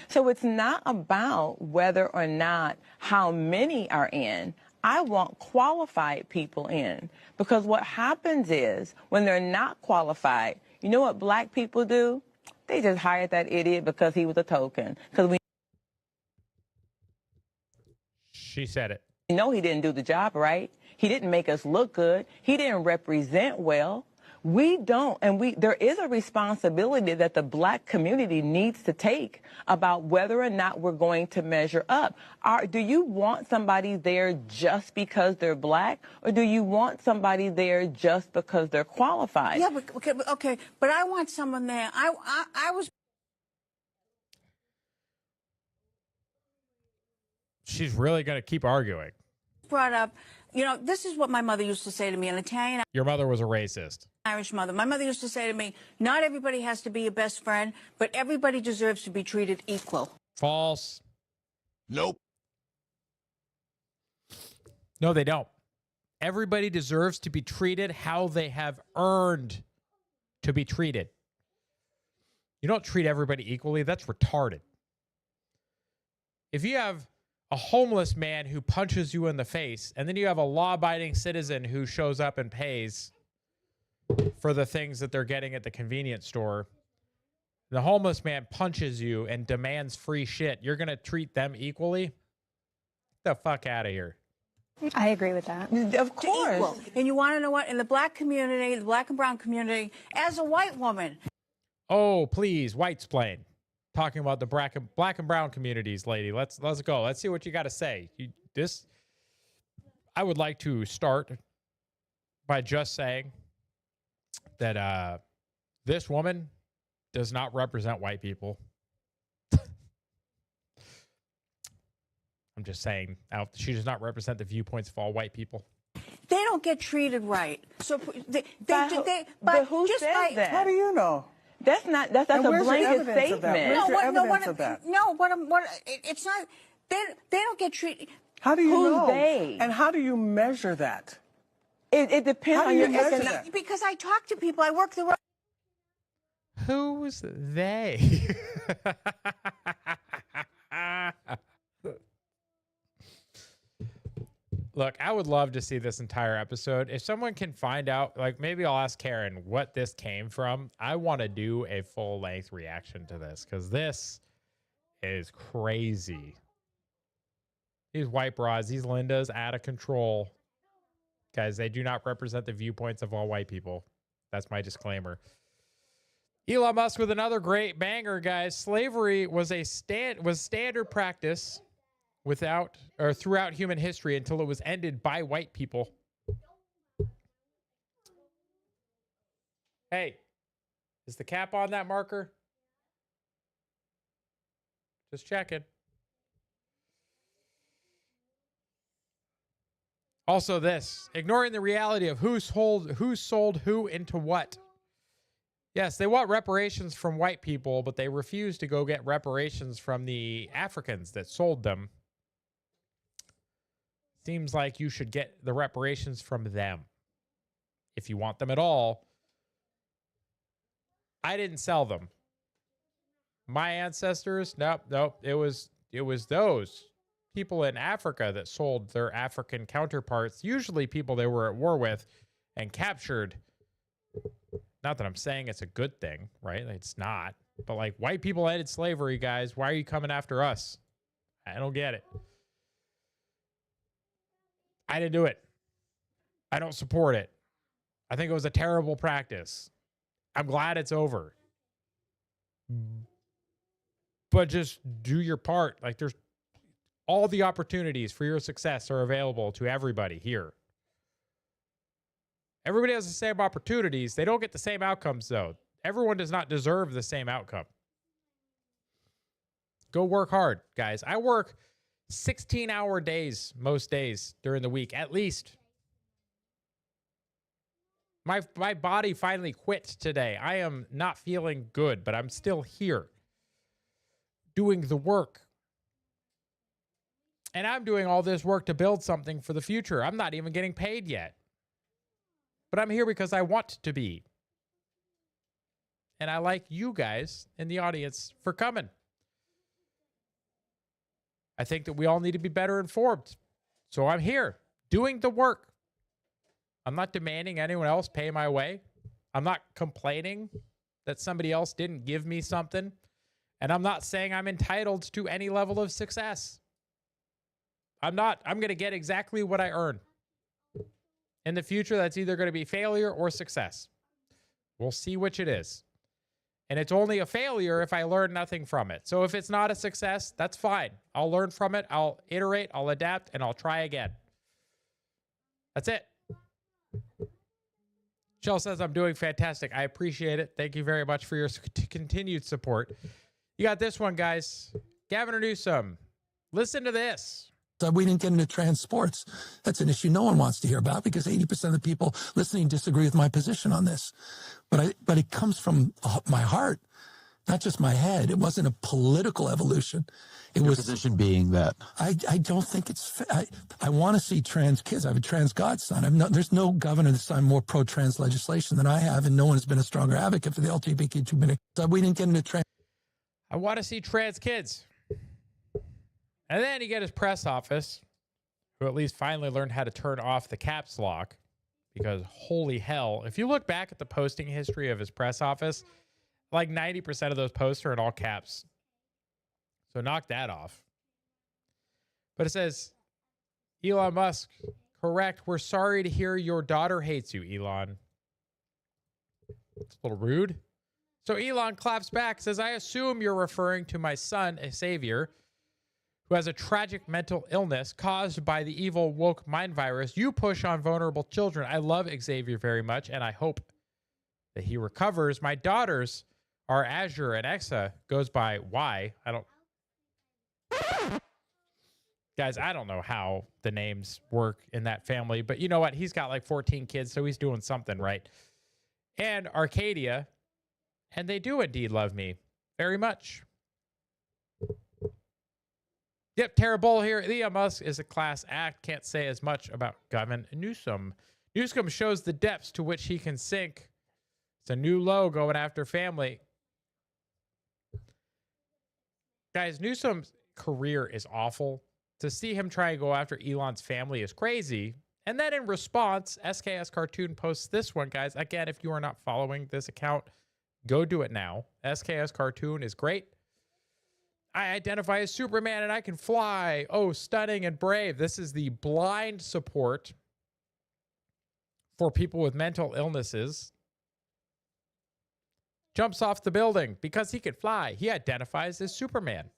S14: So it's not about whether or not how many are in. I want qualified people in, because what happens is when they're not qualified, you know what black people do? They just hired that idiot because he was a token. Because
S1: She said it.
S14: we know he didn't do the job right. He didn't make us look good. He didn't represent well. We don't, and there is a responsibility that the black community needs to take about whether or not we're going to measure up. Do you want somebody there just because they're black, or do you want somebody there just because they're qualified?
S9: Yeah, but okay, but I want someone there. I was.
S1: She's really going to keep arguing.
S9: Brought up, you know, this is what my mother used to say to me, an Italian
S1: Your mother was a racist.
S9: Irish mother. My mother used to say to me, not everybody has to be your best friend, but everybody deserves to be treated equal.
S1: False.
S13: Nope.
S1: No, they don't. Everybody deserves to be treated how they have earned to be treated. You don't treat everybody equally. That's retarded. If you have a homeless man who punches you in the face, and then you have a law-abiding citizen who shows up and pays for the things that they're getting at the convenience store, the homeless man punches you and demands free shit, you're going to treat them equally? Get the fuck out of here.
S8: I agree with that.
S14: Of course.
S9: Equal. And you want to know what? In the black community, the black and brown community, as a white woman.
S1: Oh, please, whitesplain. Talking about the black and brown communities, lady. Let's go. Let's see what you got to say. I would like to start by just saying that this woman does not represent white people. I'm just saying, she does not represent the viewpoints of all white people.
S9: They don't get treated right. So
S14: who says that?
S12: How do you know?
S14: That's a blanket statement.
S12: Where's your evidence of that?
S9: No, it's not. They don't get treated.
S12: How do you know?
S14: They?
S12: And how do you measure that?
S14: It depends on your economic.
S9: Because I talk to people. I work the.
S1: Who's they? Look, I would love to see this entire episode. If someone can find out, like maybe I'll ask Karen what this came from. I want to do a full-length reaction to this because this is crazy. These white bras, these Lindas, out of control. Guys, they do not represent the viewpoints of all white people. That's my disclaimer. Elon Musk with another great banger, guys. Slavery was standard practice throughout human history until it was ended by white people. Hey, is the cap on that marker? Just checking. Also this, ignoring the reality of who sold who into what. Yes, they want reparations from white people, but they refuse to go get reparations from the Africans that sold them. Seems like you should get the reparations from them if you want them at all. I didn't sell them. My ancestors, nope. It was those people in Africa that sold their African counterparts, usually people they were at war with, and captured. Not that I'm saying it's a good thing, right? It's not. But like white people ended slavery, guys. Why are you coming after us? I don't get it. I didn't do it. I don't support it. I think it was a terrible practice. I'm glad it's over. But just do your part. Like there's all the opportunities for your success are available to everybody here. Everybody has the same opportunities. They don't get the same outcomes though. Everyone does not deserve the same outcome. Go work hard, guys. I work 16-hour days most days during the week, at least. My body finally quit today. I am not feeling good, but I'm still here doing the work. And I'm doing all this work to build something for the future. I'm not even getting paid yet. But I'm here because I want to be. And I like you guys in the audience for coming. I think that we all need to be better informed. So I'm here doing the work. I'm not demanding anyone else pay my way. I'm not complaining that somebody else didn't give me something. And I'm not saying I'm entitled to any level of success. I'm not. I'm going to get exactly what I earn. In the future, that's either going to be failure or success. We'll see which it is. And it's only a failure if I learn nothing from it. So if it's not a success, that's fine. I'll learn from it. I'll iterate. I'll adapt. And I'll try again. That's it. Shell says, I'm doing fantastic. I appreciate it. Thank you very much for your continued support. You got this one, guys. Gavin Newsom. Listen to this.
S2: We didn't get into trans sports. That's an issue no one wants to hear about because 80% of the people listening disagree with my position on this. But it comes from my heart, not just my head. It wasn't a political evolution. Your position being that I don't think it's. I want to see trans kids. I have a trans godson. There's no governor that's signed more pro-trans legislation than I have, and no one has been a stronger advocate for the LGBTQ community. So we didn't get into trans.
S1: I want to see trans kids. And then you get his press office, who at least finally learned how to turn off the caps lock, because holy hell, if you look back at the posting history of his press office, like 90% of those posts are in all caps. So knock that off. But it says, Elon Musk, correct. We're sorry to hear your daughter hates you, Elon. It's a little rude. So Elon claps back, says, I assume you're referring to my son, Xavier, who has a tragic mental illness caused by the evil woke mind virus you push on vulnerable children. I love Xavier very much, and I hope that he recovers. My daughters are Azure, and Exa goes by Y. Guys, I don't know how the names work in that family, but you know what? He's got like 14 kids, so he's doing something right. And Arcadia, and they do indeed love me very much. Yep, terrible here. Elon Musk is a class act. Can't say as much about Gavin Newsom. Newsom shows the depths to which he can sink. It's a new low going after family. Guys, Newsom's career is awful. To see him try and go after Elon's family is crazy. And then in response, SKS Cartoon posts this one, guys. Again, if you are not following this account, go do it now. SKS Cartoon is great. I identify as Superman and I can fly. Oh, stunning and brave. This is the blind support for people with mental illnesses. Jumps off the building because he can fly. He identifies as Superman.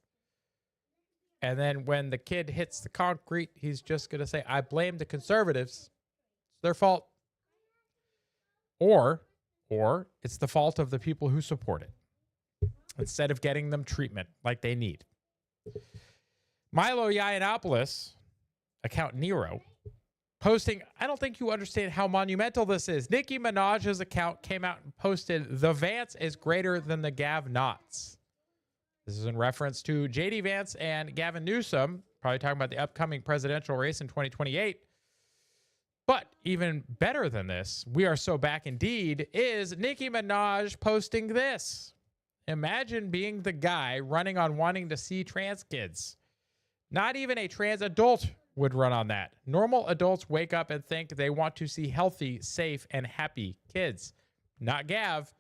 S1: And then when the kid hits the concrete, he's just going to say, I blame the conservatives. It's their fault. Or it's the fault of the people who support it, instead of getting them treatment like they need. Milo Yiannopoulos, account Nero, posting, I don't think you understand how monumental this is. Nicki Minaj's account came out and posted, the Vance is greater than the Gav Nots. This is in reference to J.D. Vance and Gavin Newsom, probably talking about the upcoming presidential race in 2028. But even better than this, we are so back indeed, is Nicki Minaj posting this. Imagine being the guy running on wanting to see trans kids. Not even a trans adult would run on that. Normal adults wake up and think they want to see healthy, safe, and happy kids. Not Gav.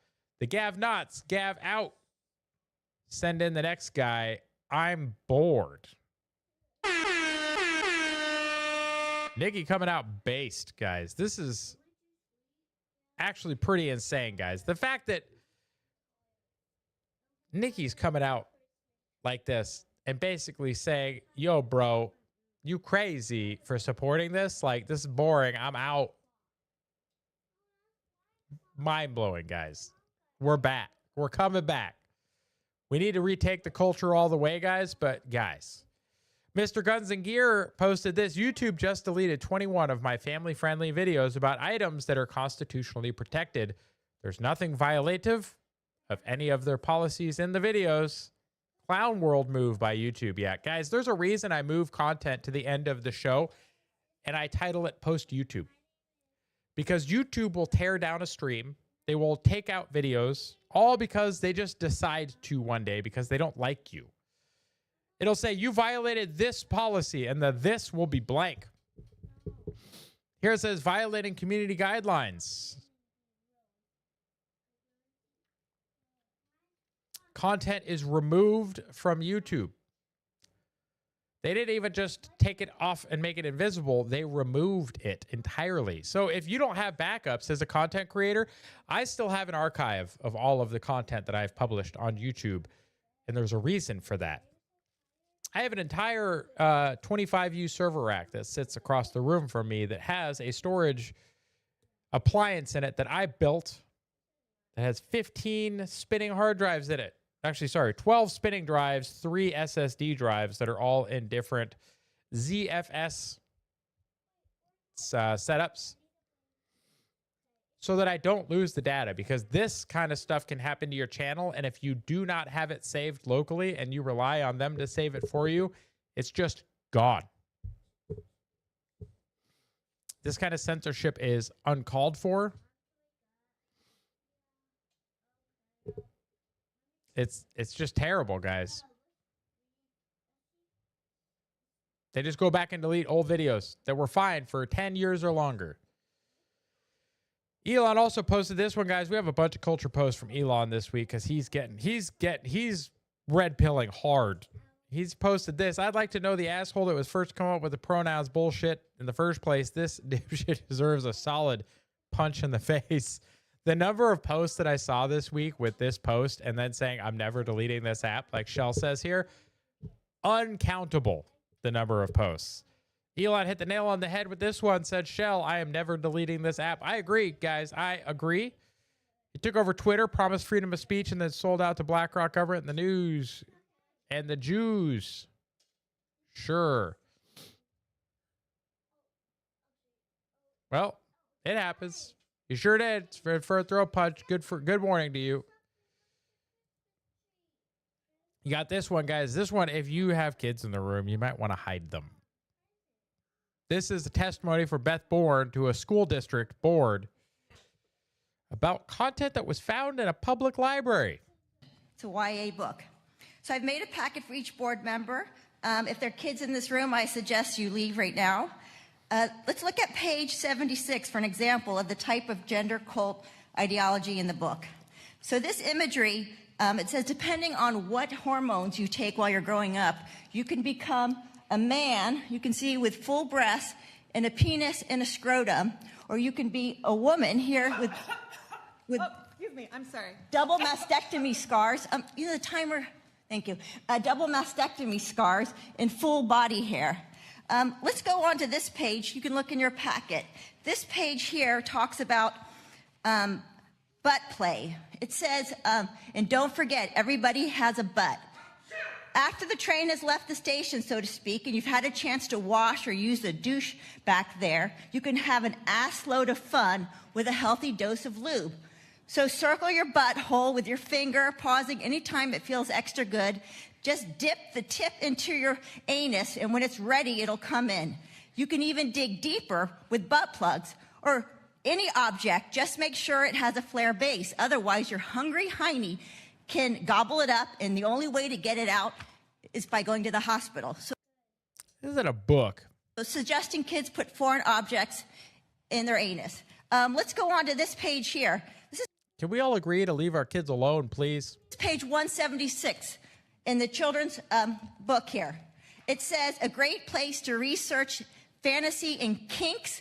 S1: The Gav Nots. Gav out. Send in the next guy. I'm bored. Nicki coming out based, guys. This is actually pretty insane, guys. The fact that Nicki's coming out like this and basically saying, yo, bro, you crazy for supporting this? Like, this is boring. I'm out. Mind-blowing, guys. We're back. We're coming back. We need to retake the culture all the way, guys. But, guys, Mr. Guns and Gear posted this. YouTube just deleted 21 of my family-friendly videos about items that are constitutionally protected. There's nothing violative of any of their policies in the videos. Clown World move by YouTube. Yeah, guys, there's a reason I move content to the end of the show and I title it Post YouTube. Because YouTube will tear down a stream. They will take out videos, all because they just decide to one day because they don't like you. It'll say, you violated this policy, and the this will be blank. Here it says, violating community guidelines. Content is removed from YouTube. They didn't even just take it off and make it invisible. They removed it entirely. So if you don't have backups as a content creator, I still have an archive of all of the content that I've published on YouTube, and there's a reason for that. I have an entire 25U server rack that sits across the room from me that has a storage appliance in it that I built that has 15 spinning hard drives in it. Actually, sorry, 12 spinning drives, 3 SSD drives that are all in different ZFS setups so that I don't lose the data, because this kind of stuff can happen to your channel, and if you do not have it saved locally and you rely on them to save it for you, it's just gone. This kind of censorship is uncalled for. It's just terrible, guys. They just go back and delete old videos that were fine for 10 years or longer. Elon also posted this one, guys. We have a bunch of culture posts from Elon this week because he's red pilling hard. He's posted this. I'd like to know the asshole that was first come up with the pronouns bullshit in the first place. This dipshit deserves a solid punch in the face. The number of posts that I saw this week with this post and then saying, I'm never deleting this app, like Shell says here, uncountable, the number of posts. Elon hit the nail on the head with this one, said, Shell, I am never deleting this app. I agree, guys. I agree. He took over Twitter, promised freedom of speech, and then sold out to BlackRock government and the news and the Jews. Sure. Well, it happens. You sure did. For a throw punch. Good morning to you. You got this one, guys. This one, if you have kids in the room, you might want to hide them. This is a testimony for Beth Bourne to a school district board about content that was found in a public library.
S11: It's a YA book. So I've made a packet for each board member. If there are kids in this room, I suggest you leave right now. Let's look at page 76 for an example of the type of gender cult ideology in the book. So this imagery, it says, depending on what hormones you take while you're growing up, you can become a man, you can see, with full breasts and a penis and a scrotum, or you can be a woman here with
S15: Excuse me, I'm sorry.
S11: double mastectomy scars. The timer, thank you. Double mastectomy scars and full body hair. Let's go on to this page. You can look in your packet. This page here talks about butt play. It says, and don't forget, everybody has a butt. After the train has left the station, so to speak, and you've had a chance to wash or use the douche back there, you can have an ass load of fun with a healthy dose of lube. So circle your butthole with your finger, pausing anytime it feels extra good. Just dip the tip into your anus, and when it's ready, it'll come in. You can even dig deeper with butt plugs or any object. Just make sure it has a flare base. Otherwise, your hungry hiney can gobble it up, and the only way to get it out is by going to the hospital. So,
S1: this isn't a book.
S11: So suggesting kids put foreign objects in their anus. Let's go on to this page here.
S1: Can we all agree to leave our kids alone, please?
S11: It's page 176 in the children's book here. It says, a great place to research fantasy and kinks,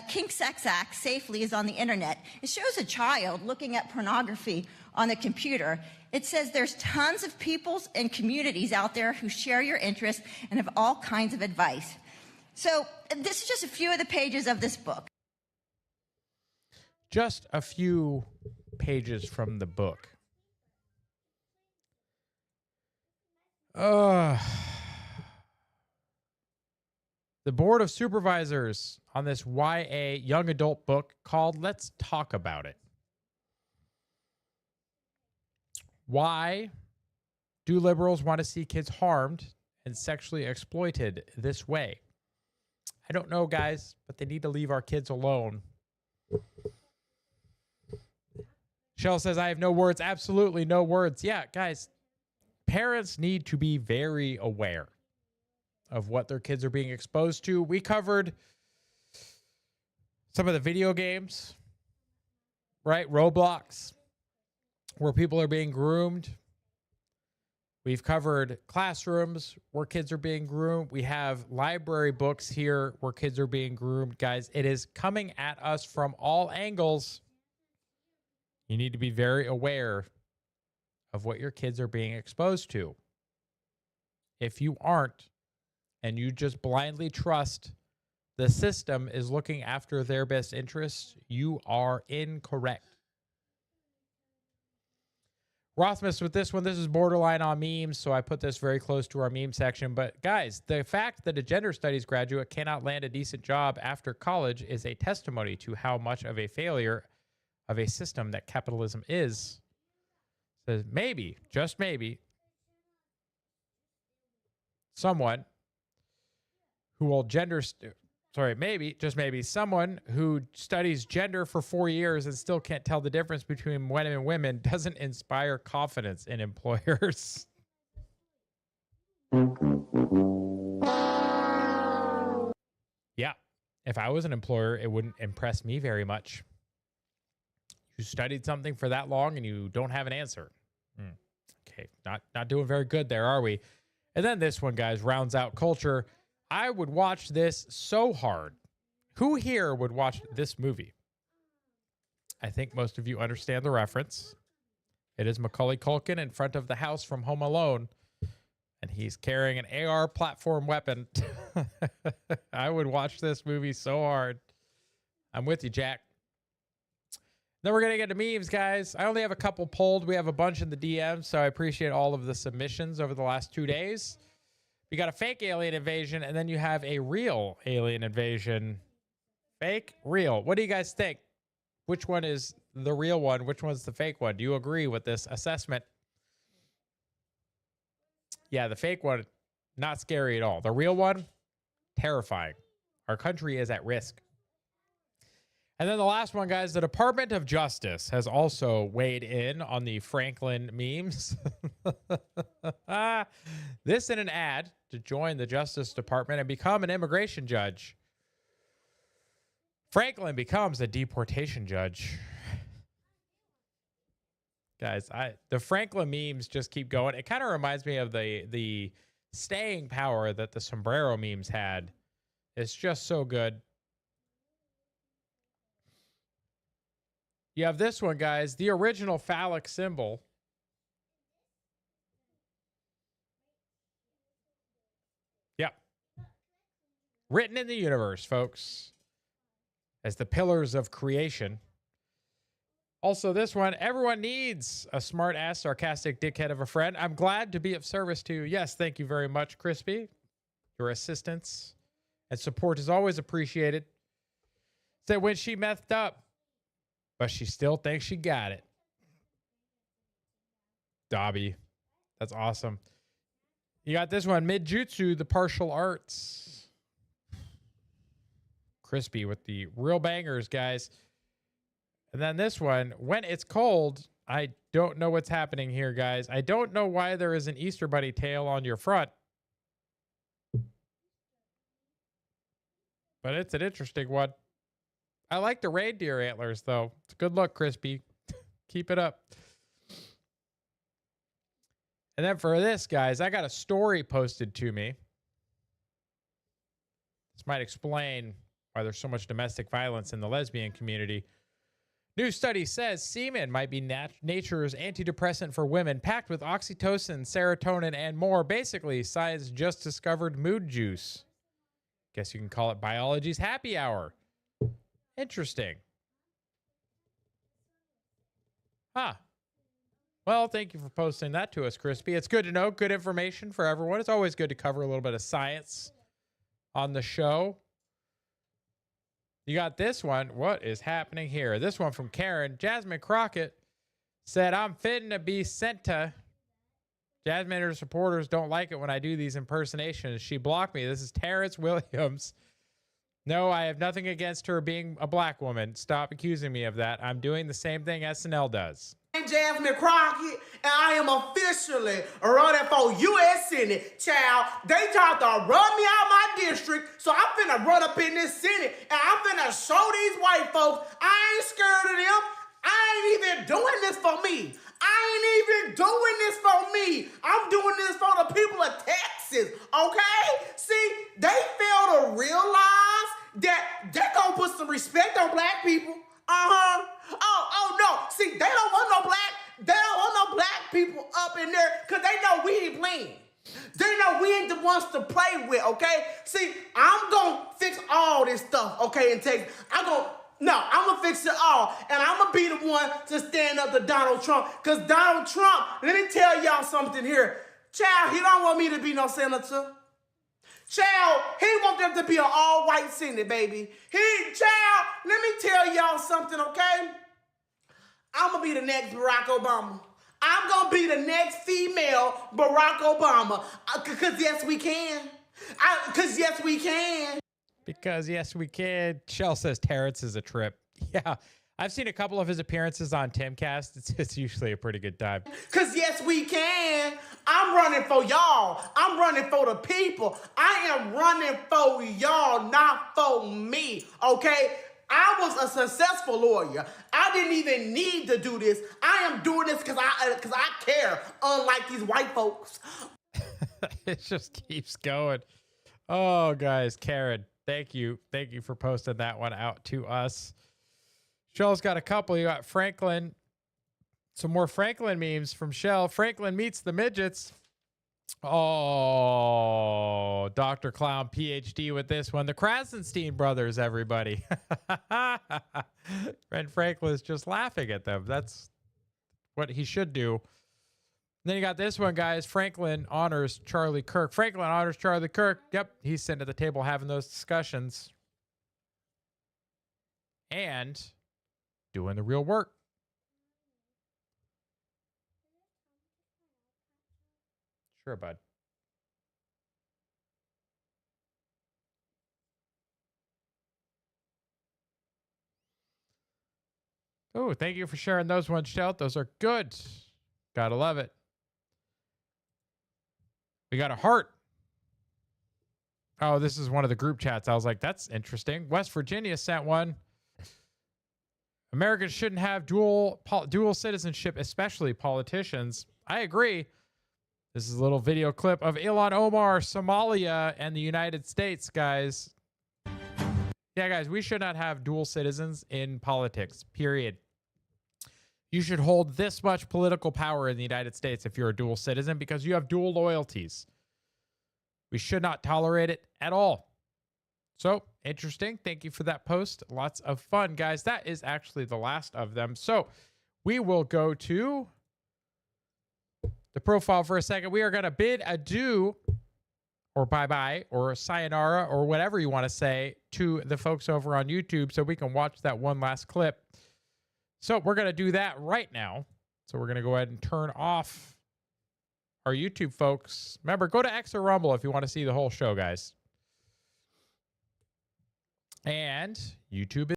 S11: kink sex acts safely is on the internet. It shows a child looking at pornography on the computer. It says there's tons of peoples and communities out there who share your interests and have all kinds of advice. So this is just a few of the pages of this book.
S1: Just a few pages from the book. The Board of Supervisors on this YA young adult book called Let's Talk About It. Why do liberals want to see kids harmed and sexually exploited this way? I don't know, guys, but they need to leave our kids alone. Shell says, I have no words. Absolutely no words. Yeah, guys, parents need to be very aware of what their kids are being exposed to. We covered some of the video games, right? Roblox, where people are being groomed. We've covered classrooms where kids are being groomed. We have library books here where kids are being groomed. Guys, it is coming at us from all angles. You need to be very aware of what your kids are being exposed to. If you aren't, and you just blindly trust the system is looking after their best interests, you are incorrect. Rothmas with this one, this is borderline on memes, so I put this very close to our meme section. But guys, the fact that a gender studies graduate cannot land a decent job after college is a testimony to how much of a failure of a system that capitalism is. Says maybe, just maybe, someone who will maybe, just maybe, someone who studies gender for 4 years and still can't tell the difference between men and women doesn't inspire confidence in employers. Yeah, if I was an employer, it wouldn't impress me very much. You studied something for that long and you don't have an answer. Okay, not doing very good there, are we? And then this one, guys, rounds out culture. I would watch this so hard. Who here would watch this movie? I think most of you understand the reference. It is Macaulay Culkin in front of the house from Home Alone, and he's carrying an AR platform weapon. I would watch this movie so hard. I'm with you, Jack. Then we're going to get to memes, guys. I only have a couple pulled. We have a bunch in the DMs, so I appreciate all of the submissions over the last 2 days. You got a fake alien invasion, and then you have a real alien invasion. Fake, real. What do you guys think? Which one is the real one? Which one's the fake one? Do you agree with this assessment? Yeah, the fake one, not scary at all. The real one, terrifying. Our country is at risk. And then the last one, guys, the Department of Justice has also weighed in on the Franklin memes. This in an ad to join the Justice Department and become an immigration judge. Franklin becomes a deportation judge. Guys, the Franklin memes just keep going. It kind of reminds me of the staying power that the sombrero memes had. It's just so good. You have this one, guys, the original phallic symbol. Yeah. Written in the universe, folks, as the pillars of creation. Also, this one, everyone needs a smart-ass, sarcastic dickhead of a friend. I'm glad to be of service to you. Yes, thank you very much, Crispy. Your assistance and support is always appreciated. Said when she messed up, but she still thinks she got it. Dobby. That's awesome. You got this one, Midjutsu, the partial arts. Crispy with the real bangers, guys. And then this one, when it's cold, I don't know what's happening here, guys. I don't know why there is an Easter Bunny tail on your front. But it's an interesting one. I like the reindeer antlers, though. It's a good look, Crispy. Keep it up. And then for this, guys, I got a story posted to me. This might explain why there's so much domestic violence in the lesbian community. New study says semen might be nature's antidepressant for women, packed with oxytocin, serotonin, and more. Basically, science just discovered mood juice. Guess you can call it biology's happy hour. Interesting. Huh. Well, thank you for posting that to us, Crispy. It's good to know. Good information for everyone. It's always good to cover a little bit of science on the show. You got this one. What is happening here? This one from Karen. Jasmine Crockett said, I'm fitting to be sent to. Jasmine and her supporters don't like it when I do these impersonations. She blocked me. This is Terrence Williams. No, I have nothing against her being a black woman. Stop accusing me of that. I'm doing the same thing SNL does.
S4: I'm Jasmine Crockett, and I am officially running for U.S. Senate. Child, they tried to run me out of my district, so I'm finna run up in this Senate, and I'm finna show these white folks I ain't scared of them. I ain't even doing this for me. I ain't even doing this for me. I'm doing this for the people of Texas, okay? See, they fail to realize that they're gonna put some respect on black people. Oh no. See, they don't want no black people up in there because they know we ain't playing. They know we ain't the ones to play with, okay? See, I'm gonna fix all this stuff, okay, in Texas. I'm gonna fix it all, and I'm gonna be the one to stand up to Donald Trump, because Donald Trump, let me tell y'all something here. Child, he don't want me to be no senator. Child, he want them to be an all-white Senate, baby. Child, let me tell y'all something, okay? I'm gonna be the next Barack Obama. I'm gonna be the next female Barack Obama, because yes, we can. Because yes, we can.
S1: Because yes, we can. Shell says Terrence is a trip. Yeah, I've seen a couple of his appearances on Timcast. It's usually a pretty good time.
S4: Because yes, we can. I'm running for y'all. I'm running for the people. I am running for y'all, not for me, okay? I was a successful lawyer. I didn't even need to do this. I am doing this because I care, unlike these white folks.
S1: It just keeps going. Oh, guys, Karen, thank you. Thank you for posting that one out to us. Shell's got a couple. You got Franklin. Some more Franklin memes from Shell. Franklin meets the midgets. Oh, Dr. Clown PhD with this one. The Krasenstein brothers, everybody. And Franklin's just laughing at them. That's what he should do. Then you got this one, guys. Franklin honors Charlie Kirk. Franklin honors Charlie Kirk. Yep, he's sitting at the table having those discussions. And doing the real work. Sure, bud. Oh, thank you for sharing those ones, Shell. Those are good. Gotta love it. We got a heart. Oh, this is one of the group chats. I was like, that's interesting. West Virginia sent one. Americans shouldn't have dual citizenship, especially politicians. I agree. This is a little video clip of Ilhan Omar, Somalia, and the United States, guys. Yeah, guys, we should not have dual citizens in politics, period. You should hold this much political power in the United States if you're a dual citizen because you have dual loyalties. We should not tolerate it at all. So, interesting. Thank you for that post. Lots of fun, guys. That is actually the last of them. So, we will go to the profile for a second. We are going to bid adieu or bye-bye or sayonara or whatever you want to say to the folks over on YouTube so we can watch that one last clip. So we're going to do that right now. So we're going to go ahead and turn off our YouTube folks. Remember, go to X or Rumble if you want to see the whole show, guys. And YouTube